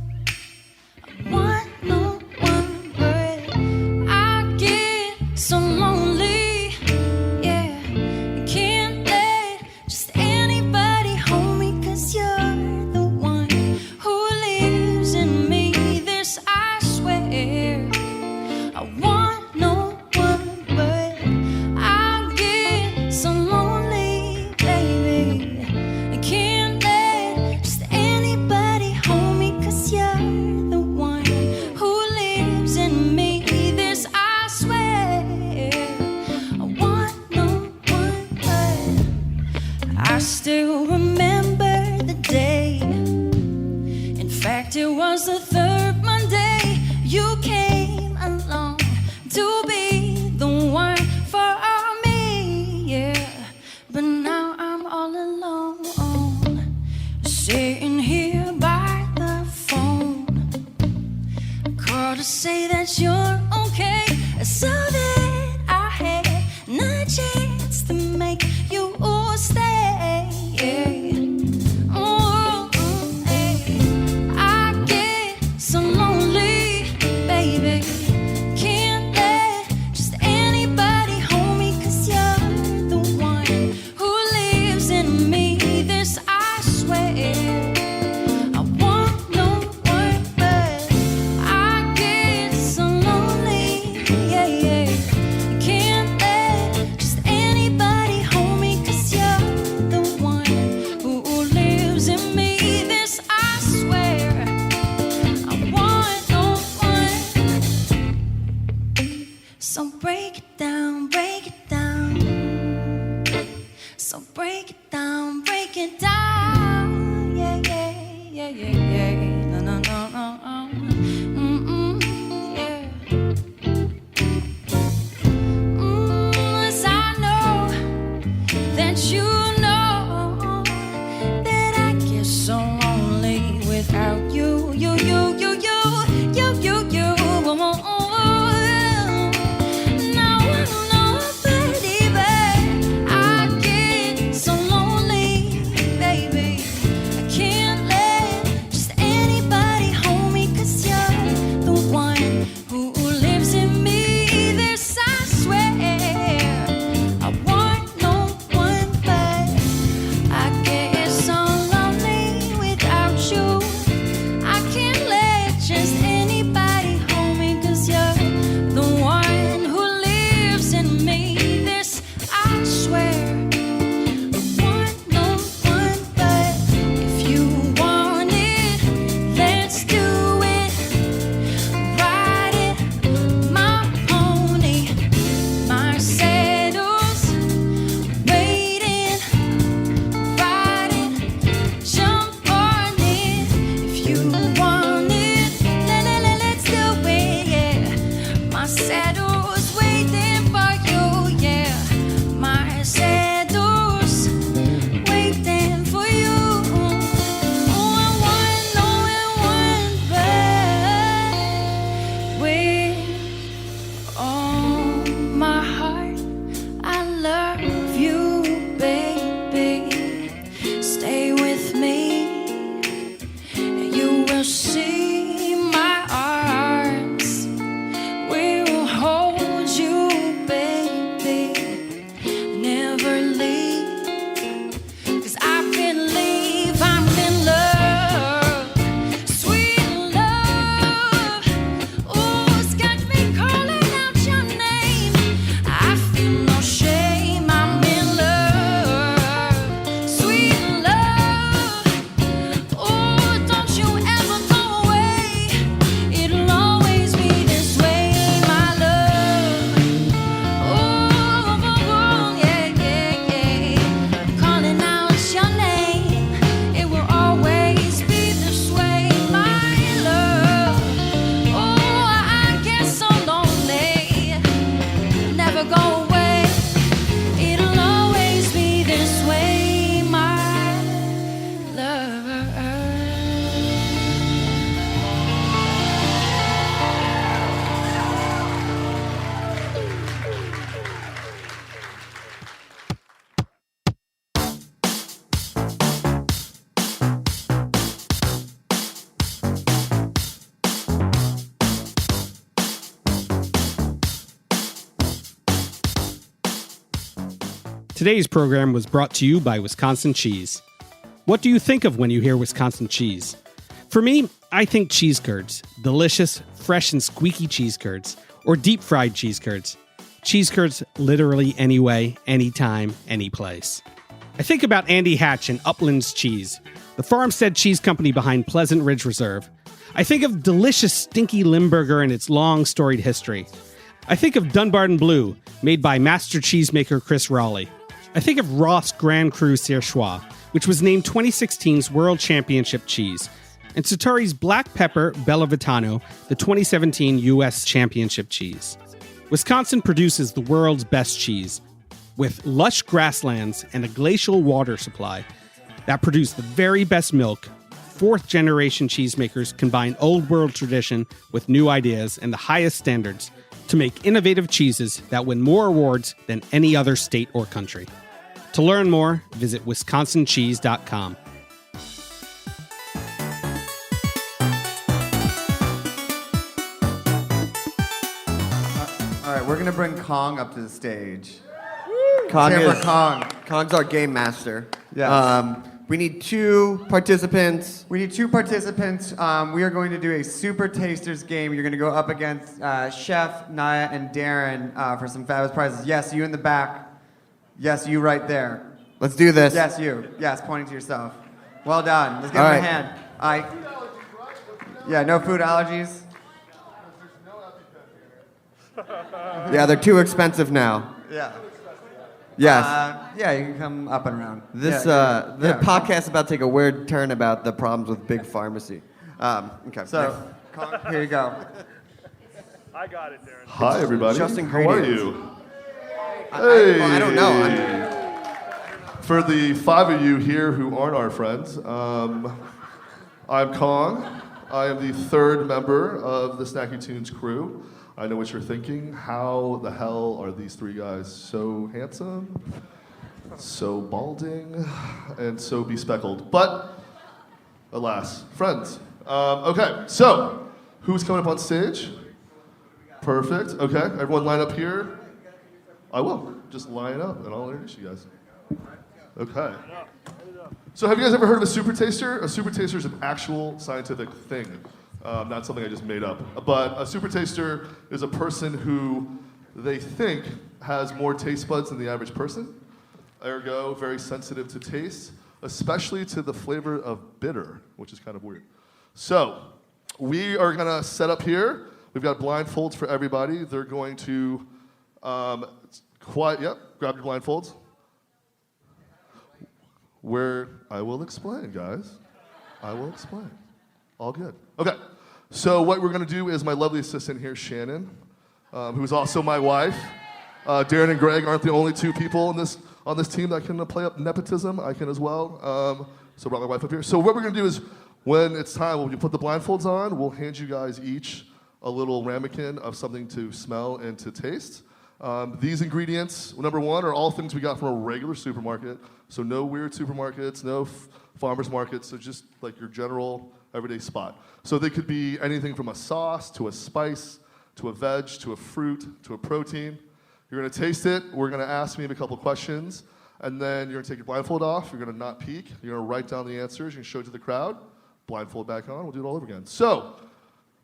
I still remember the day. In fact, it was the third Monday you came along to be the one for me, yeah. But now I'm all alone, sitting here by the phone. Called to say that you're okay, so that I had no chance to make you stay, yeah. Oh, hey. I get so lonely, baby. Can't let just anybody hold me, 'cause you're the one who lives in me. This I swear. I want no one but I get so lonely, yeah, yeah. Can't let just anybody hold me, 'cause you're the one who lives in me. This I swear. I want no one. So break it down, break it down. So break it down, break it down. Yeah, yeah, yeah, yeah, yeah. No, no, no, no, no. Yeah. Yes, I know that you know that I get so lonely without you, you, you, you, you, you, you, you. Now I know, baby, I get so lonely, baby. I can't let just anybody hold me, 'cause you're the one who lives in me. This I swear. I want no one but I get so lonely without you. I can't let just anybody hold me, 'cause you're the one who lives in me. This I swear. I want no one but if you want it, let's do it. Ride it, my pony, my saddle's waiting. Ride it, jump on it. If you want it, let's do it, yeah. My saddle's waiting for you, yeah. My saddle's waiting for you. Oh, I want no one but with all my heart. I love you, baby. Stay with me, and you will see my arms will hold you, baby. Never leave, 'cause I believe I'm in love, sweet love. Oh, it's got me calling out your name. I feel no shame, I'm in love, sweet love. Oh, don't you ever go away. It'll always be this way, my love. Oh, yeah, yeah, yeah. Calling out your name. It will always be this way, my love. Oh, I get so lonely. Never go away. It'll always be this way, my love. Today's program was brought to you by Wisconsin Cheese. What do you think of when you hear Wisconsin cheese? For me, I think cheese curds. Delicious, fresh and squeaky cheese curds. Or deep fried cheese curds. Cheese curds literally any way, anytime, any place. I think about Andy Hatch and Upland's Cheese, the farmstead cheese company behind Pleasant Ridge Reserve. I think of delicious stinky Limburger and its long storied history. I think of Dunbarton Blue, made by master cheesemaker Chris Raleigh. I think of Ross Grand Cru Surchoix, which was named 2016's World Championship cheese, and Sartori's Black Pepper Bellavitano, the 2017 U.S. Championship cheese. Wisconsin produces the world's best cheese, with lush grasslands and a glacial water supply that produce the very best milk. Fourth-generation cheesemakers combine old-world tradition with new ideas and the highest standards to make innovative cheeses that win more awards than any other state or country. To learn more, visit wisconsincheese.com. All right, we're going to bring Kong up to the stage. Kong Camera is Kong. Kong's our game master. Yes. We need two participants. We are going to do a Super Tasters game. You're going to go up against Chef, Naya, and Darren for some fabulous prizes. Yes, you in the back. Yes, you right there. Let's do this. Yes, you. Yes, pointing to yourself. Well done. Let's give All him right. a hand. Yeah, no food allergies. Yeah, they're too expensive now. Yeah. Yes. Yeah, you can come up and around. This Yeah, the yeah. podcast is about to take a weird turn about the problems with big pharmacy. Okay. So, Kong, here you go. I got it, Darren. Hi, everybody. Just How are ingredients. you? I don't know. For the 5 of you here who aren't our friends, I'm Kong. I am the 3rd member of the Snacky Tunes crew. I know what you're thinking. How the hell are these 3 guys so handsome, so balding, and so bespeckled? But, alas, friends. Okay, so, who's coming up on stage? Perfect. Okay, everyone line up here. I will. Just line up and I'll introduce you guys. Okay. So have you guys ever heard of a super taster? A super taster is an actual scientific thing, not something I just made up. But a super taster is a person who they think has more taste buds than the average person. Ergo, very sensitive to taste, especially to the flavor of bitter, which is kind of weird. So we are gonna set up here. We've got blindfolds for everybody. They're going to grab your blindfolds. Where I will explain, guys. I will explain. All good. Okay. So what we're going to do is my lovely assistant here, Shannon, who's also my wife. Darren and Greg aren't the only 2 people on this team that can play up nepotism. I can as well. So I brought my wife up here. So what we're going to do is when it's time, when you put the blindfolds on, we'll hand you guys each a little ramekin of something to smell and to taste. These ingredients, number 1, are all things we got from a regular supermarket. So no weird supermarkets, no farmers markets, so just like your general everyday spot. So they could be anything from a sauce to a spice to a veg to a fruit to a protein. You're gonna taste it, we're gonna ask me a couple questions, and then you're gonna take your blindfold off, you're gonna not peek, you're gonna write down the answers, you're gonna show it to the crowd, blindfold back on, we'll do it all over again. So,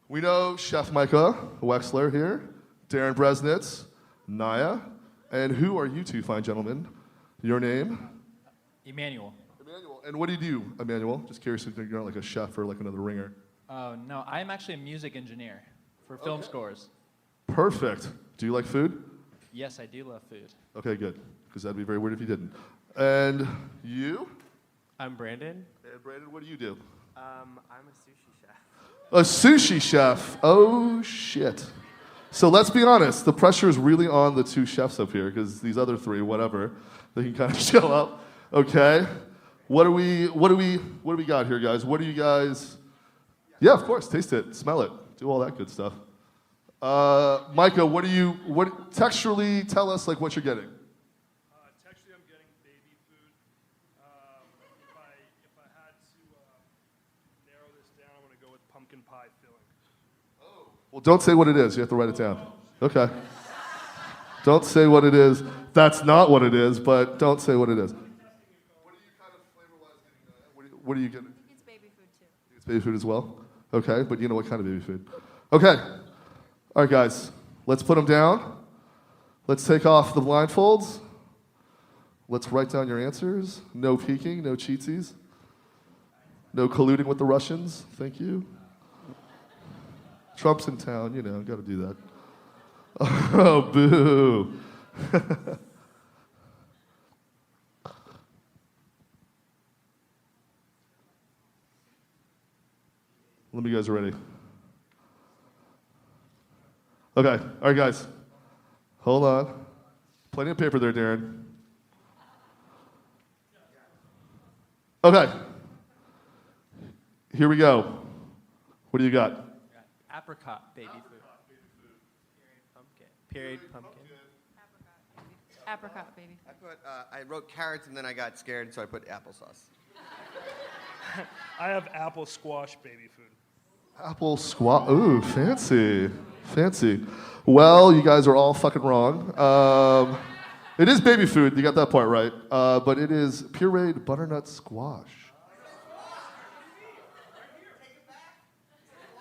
we know Chef Micah Wexler here, Darren Bresnitz, Naya, and who are you 2 fine gentlemen? Your name? Emmanuel. Emmanuel. And what do you do, Emmanuel? Just curious if you're not like a chef or like another ringer. Oh, no, I'm actually a music engineer for film scores. Perfect. Do you like food? Yes, I do love food. Okay, good. Because that'd be very weird if you didn't. And you? I'm Brandon. And Brandon, what do you do? I'm a sushi chef. A sushi chef. Oh, shit. So let's be honest. The pressure is really on the 2 chefs up here because these other 3, whatever, they can kind of show up. Okay. What do we got here, guys? What do you guys? Yeah, of course. Taste it, smell it, do all that good stuff. Micah, what texturally tell us like what you're getting? Texturally, I'm getting baby food. If I had to narrow this down, I'm gonna go with pumpkin pie filling. Well, don't say what it is. You have to write it down. Okay. Don't say what it is. That's not what it is, but don't say what it is. What are you getting? It's baby food too. It's baby food as well? Okay, but you know what kind of baby food. Okay. All right, guys. Let's put them down. Let's take off the blindfolds. Let's write down your answers. No peeking, no cheatsies. No colluding with the Russians. Thank you. Trump's in town, you know, got to do that. Oh, boo. Let me, you guys are ready. Okay, all right, guys. Hold on. Plenty of paper there, Darren. Okay. Here we go. What do you got? Apricot baby food. Period pumpkin. Apricot baby. I wrote carrots and then I got scared, so I put applesauce. I have apple squash baby food. Apple squash. Ooh, fancy. Fancy. Well, you guys are all fucking wrong. It is baby food. You got that part right. But it is pureed butternut squash.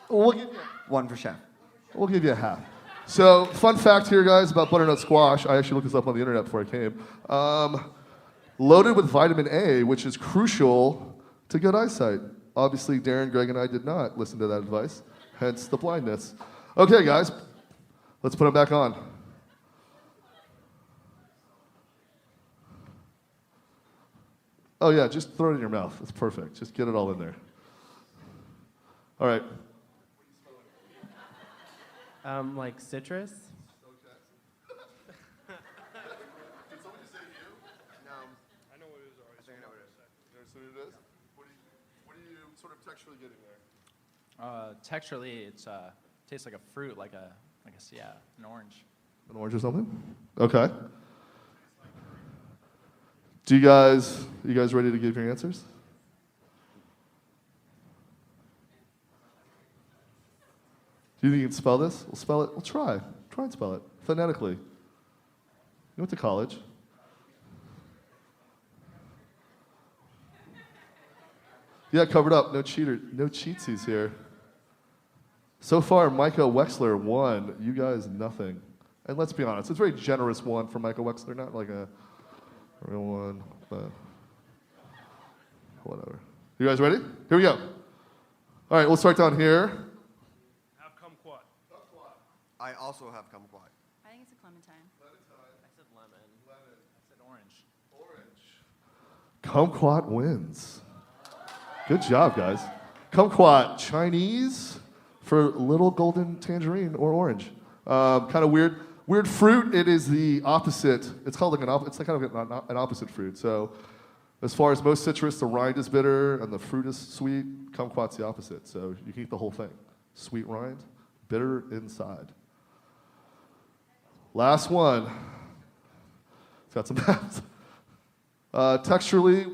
We'll give you one for chef. We'll give you a half. So, fun fact here, guys, about butternut squash. I actually looked this up on the internet before I came. Loaded with vitamin A, which is crucial to good eyesight. Obviously, Darren, Greg, and I did not listen to that advice, hence the blindness. Okay, guys, let's put them back on. Oh, yeah, just throw it in your mouth. That's perfect. Just get it all in there. All right. Like citrus? Texturally, it's tastes like a fruit, like an orange. An orange or something? Okay. You guys ready to give your answers? Do you think you can spell this? We'll spell it. We'll try. Try and spell it phonetically. You went to college. Yeah, covered up. No cheatsies here. So far, Micah Wexler won. You guys, nothing. And let's be honest, it's a very generous one for Micah Wexler, not like a real one, but whatever. You guys ready? Here we go. All right, we'll start down here. Have kumquat. I also have kumquat. I think it's a clementine. I said lemon. I said orange. Kumquat wins. Good job, guys. Kumquat, Chinese for little golden tangerine or orange. Kind of weird fruit. It is the opposite. It's called like it's like kind of an opposite fruit. So, as far as most citrus, the rind is bitter and the fruit is sweet. Kumquat's the opposite. So you can eat the whole thing. Sweet rind, bitter inside. Last one. It's got some math. Texturally.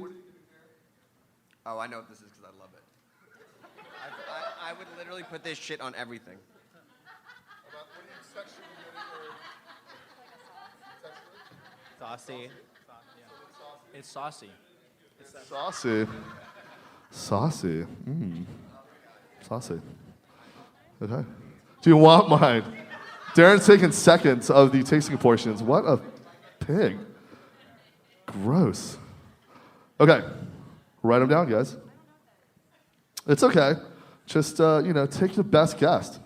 Oh, I know what this is because I love it. I would literally put this shit on everything. Saucy. It's saucy. Saucy. Saucy. Saucy. Okay. Do you want mine? Darren's taking seconds of the tasting portions. What a pig. Gross. Okay. Write them down, guys. It's okay. Just, take the best guess.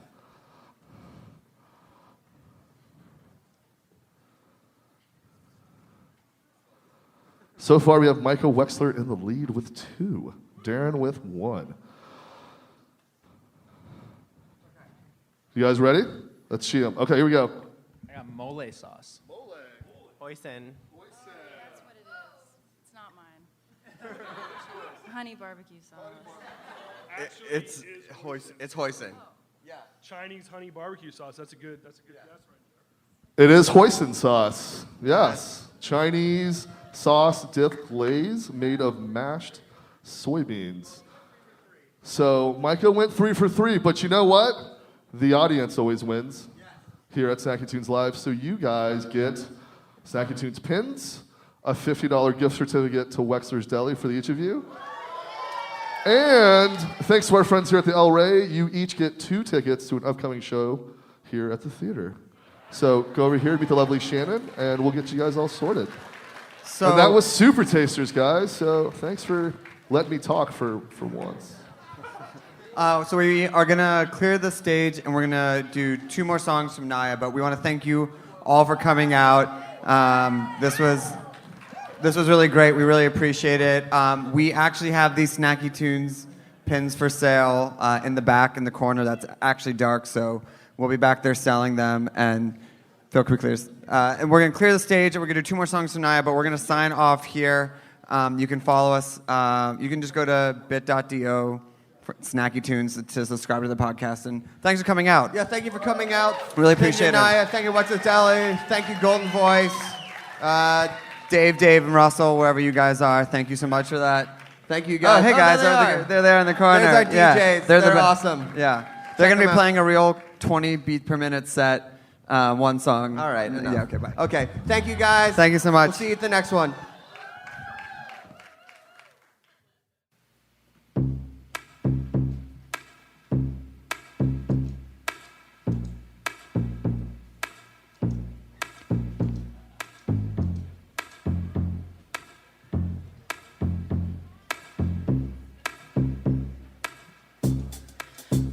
So far, we have Micah Wexler in the lead with 2. Darren with 1. You guys ready? Let's see them. Okay, here we go. I got mole sauce. Hoisin. That's what it is. It's not mine. Honey barbecue sauce. It's hoisin. Yeah. Chinese honey barbecue sauce. That's a good guess right It is hoisin sauce. Yes. Chinese sauce dip glaze made of mashed soybeans. So Micah went 3 for 3, but you know what? The audience always wins here at Snacky Tunes Live. So you guys get Snacky Tunes pins, a $50 gift certificate to Wexler's Deli for each of you. And thanks to our friends here at the El Rey, you each get 2 tickets to an upcoming show here at the theater. So go over here, meet the lovely Shannon, and we'll get you guys all sorted. And that was Super Tasters, guys. So thanks for letting me talk for once. So we are going to clear the stage, and we're going to do 2 more songs from Naya, but we want to thank you all for coming out. This was really great. We really appreciate it. We actually have these Snacky Tunes pins for sale in the back in the corner. That's actually dark, so we'll be back there selling them. And Phil, can we clear this? And we're going to clear the stage, and we're going to do 2 more songs from Naya, but we're going to sign off here. You can follow us. You can just go to bit.do for Snacky Tunes to subscribe to the podcast. And thanks for coming out. Yeah, thank you for coming out. Really appreciate Thank you, it. Naya. Thank you, What's It Deli. Thank you, Golden Voice. Dave, and Russell, wherever you guys are, thank you so much for that. Thank you, guys. Oh, hey, guys. They're there in the corner. There's our DJs. They're awesome. Yeah. They're going to be them out. playing a real 20 beat per minute set, one song. All right. enough. Yeah, okay, bye. Okay. Thank you, guys. Thank you so much. We'll see you at the next one.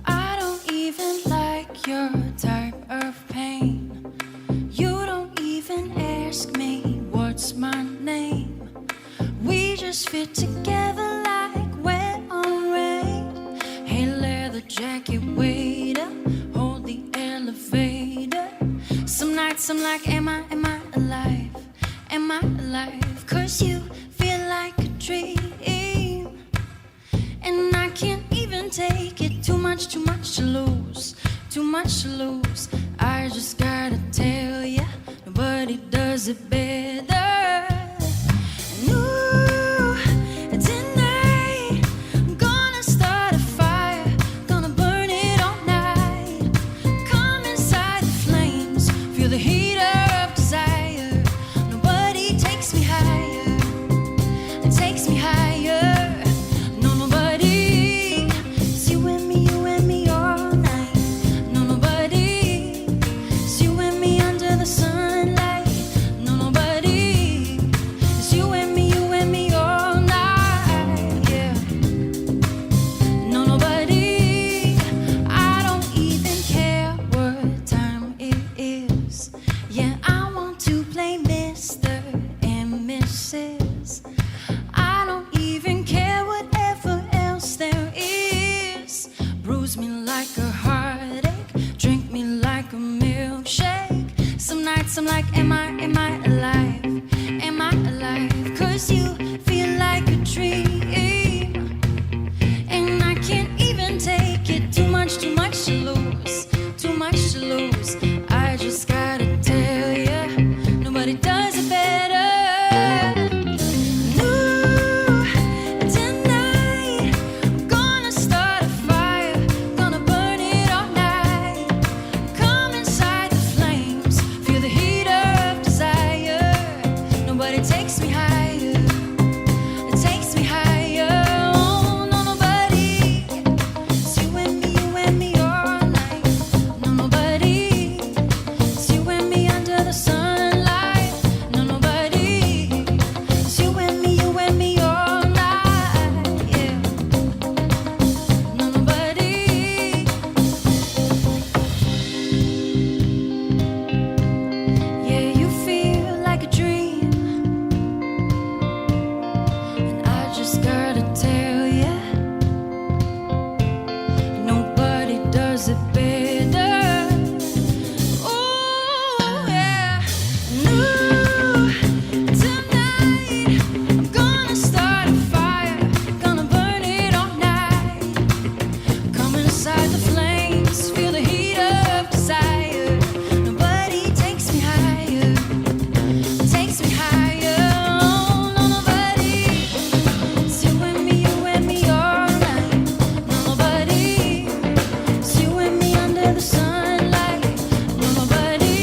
I don't even like your type of pain. You don't even ask me what's my name. We just fit together like wet on rain. Hey, leather jacket waiter, hold the elevator. Some nights I'm like, am I alive? Am I alive? 'Cause you feel like a dream. And I can't even take it. Too much to lose. Too much to lose. I just gotta tell ya, nobody does it better. And ooh, tonight I'm gonna start a fire, gonna burn it all night. Come inside the flames, feel the heater of desire. Nobody takes me higher, it takes me higher. No, nobody. It's you and me all night. No, nobody. It's you and me under the sunlight. No, nobody. It's you and me all night. Yeah. No, nobody. I don't even care what time it is. Yeah, I want to play Mr. and Mrs. I don't even care whatever else there is. Bruise me like a heartache, drink me like a milkshake. Some nights I'm like, am I alive? Am I alive? 'Cause you feel like a dream. And I can't even take it. Too much to lose. Too much to lose. I just gotta tell ya, nobody does it better. Ooh, tonight I'm gonna start a fire, gonna burn it all night. Come inside the flames, feel the heater of desire. Nobody takes me higher, it takes me higher. Oh, no, nobody. It's you and me all night. No, nobody. It's you and me under the sunlight. No, nobody. It's you and me all night. Yeah. No, nobody. Yeah, you feel like a dream. And I just gotta tell ya, nobody does it better. Ooh, yeah. Ooh, tonight I'm gonna start a fire, gonna burn it all night. Come inside the flames, feel the heat of desire. Nobody takes me higher, takes me higher. Oh, no, nobody. It's you and me all night. No, nobody. It's you and me under the sunlight. No, nobody.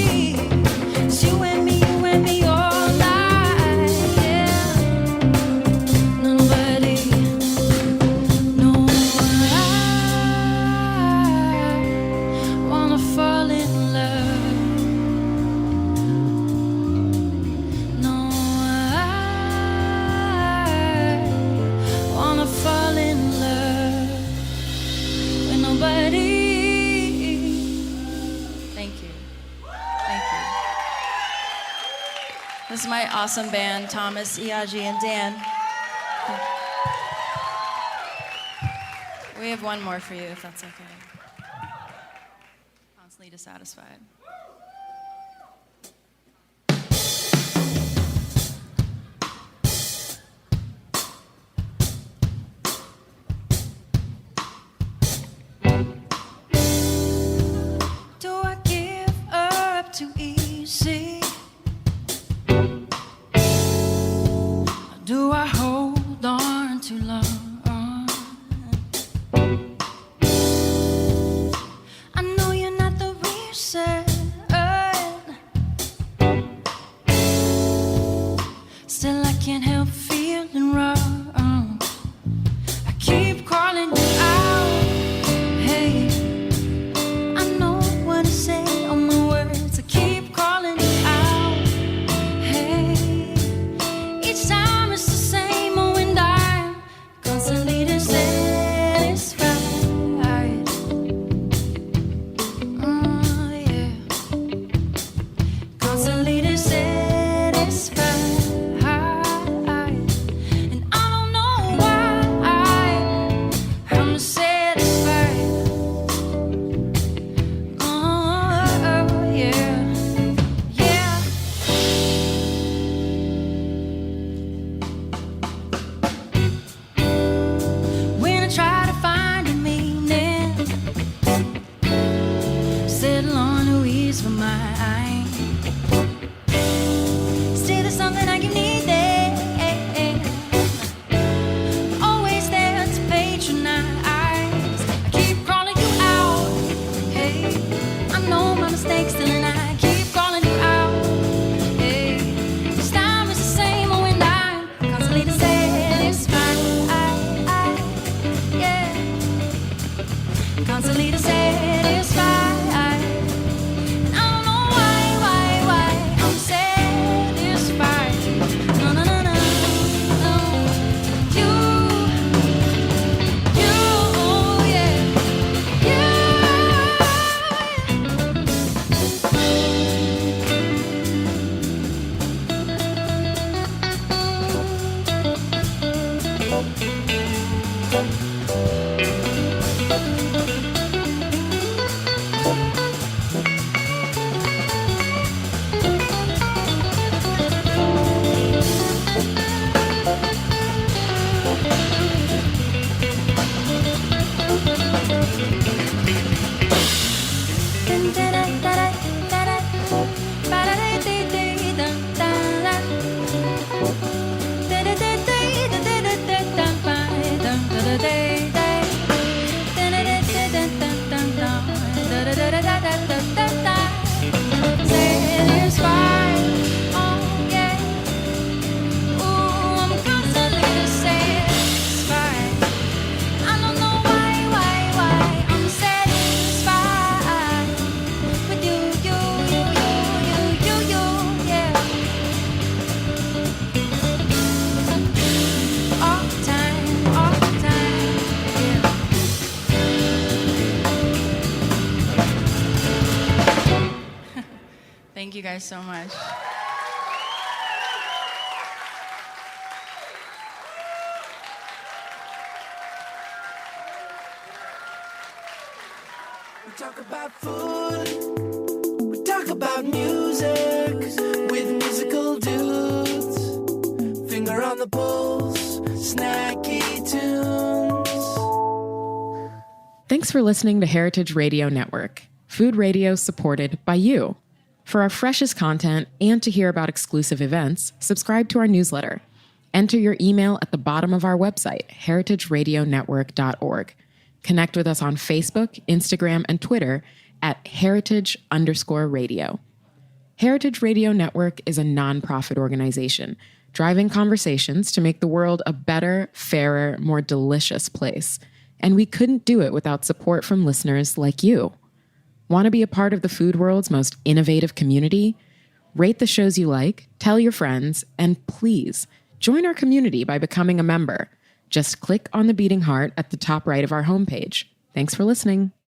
It's you and me all night. Yeah. No, nobody. No, I wanna fall in love. No, I wanna fall in love with nobody. Thank you. Thank you. This is my awesome band, Thomas, Iaji, and Dan. We have one more for you, if that's okay. Constantly dissatisfied. Do I give up too easy? Do I hold on too long? I know you're not the reason. Still, I can't help feeling wrong. I keep calling you out. Hey, I know what to say on my words. I keep calling you out. Hey, each time it's the same old and I'm constantly dissatisfied. Yeah. Constantly dissatisfied. And I don't know why I'm dissatisfied. Oh, yeah. Yeah. When I try to find a meaning, settle on a ease for mine. Still, there's something I can need there. Always there to patronize. I keep calling you out. Hey, I know my mistakes still, and I keep calling you out. Hey, each time it's the same old, and I'm constantly dissatisfied. Yeah, constantly dissatisfied. And I don't know why I'm satisfied. No, no, no, no, no. You, yeah, Thank you guys so much. We talk about food, we talk about music with musical dudes. Finger on the pulse, Snacky Tunes. Thanks for listening to Heritage Radio Network, food radio supported by you. For our freshest content and to hear about exclusive events, subscribe to our newsletter. Enter your email at the bottom of our website, heritageradionetwork.org. Connect with us on Facebook, Instagram, and Twitter at heritage_radio. Heritage Radio Network is a nonprofit organization driving conversations to make the world a better, fairer, more delicious place. And we couldn't do it without support from listeners like you. Want to be a part of the food world's most innovative community? Rate the shows you like, tell your friends, and please join our community by becoming a member. Just click on the beating heart at the top right of our homepage. Thanks for listening.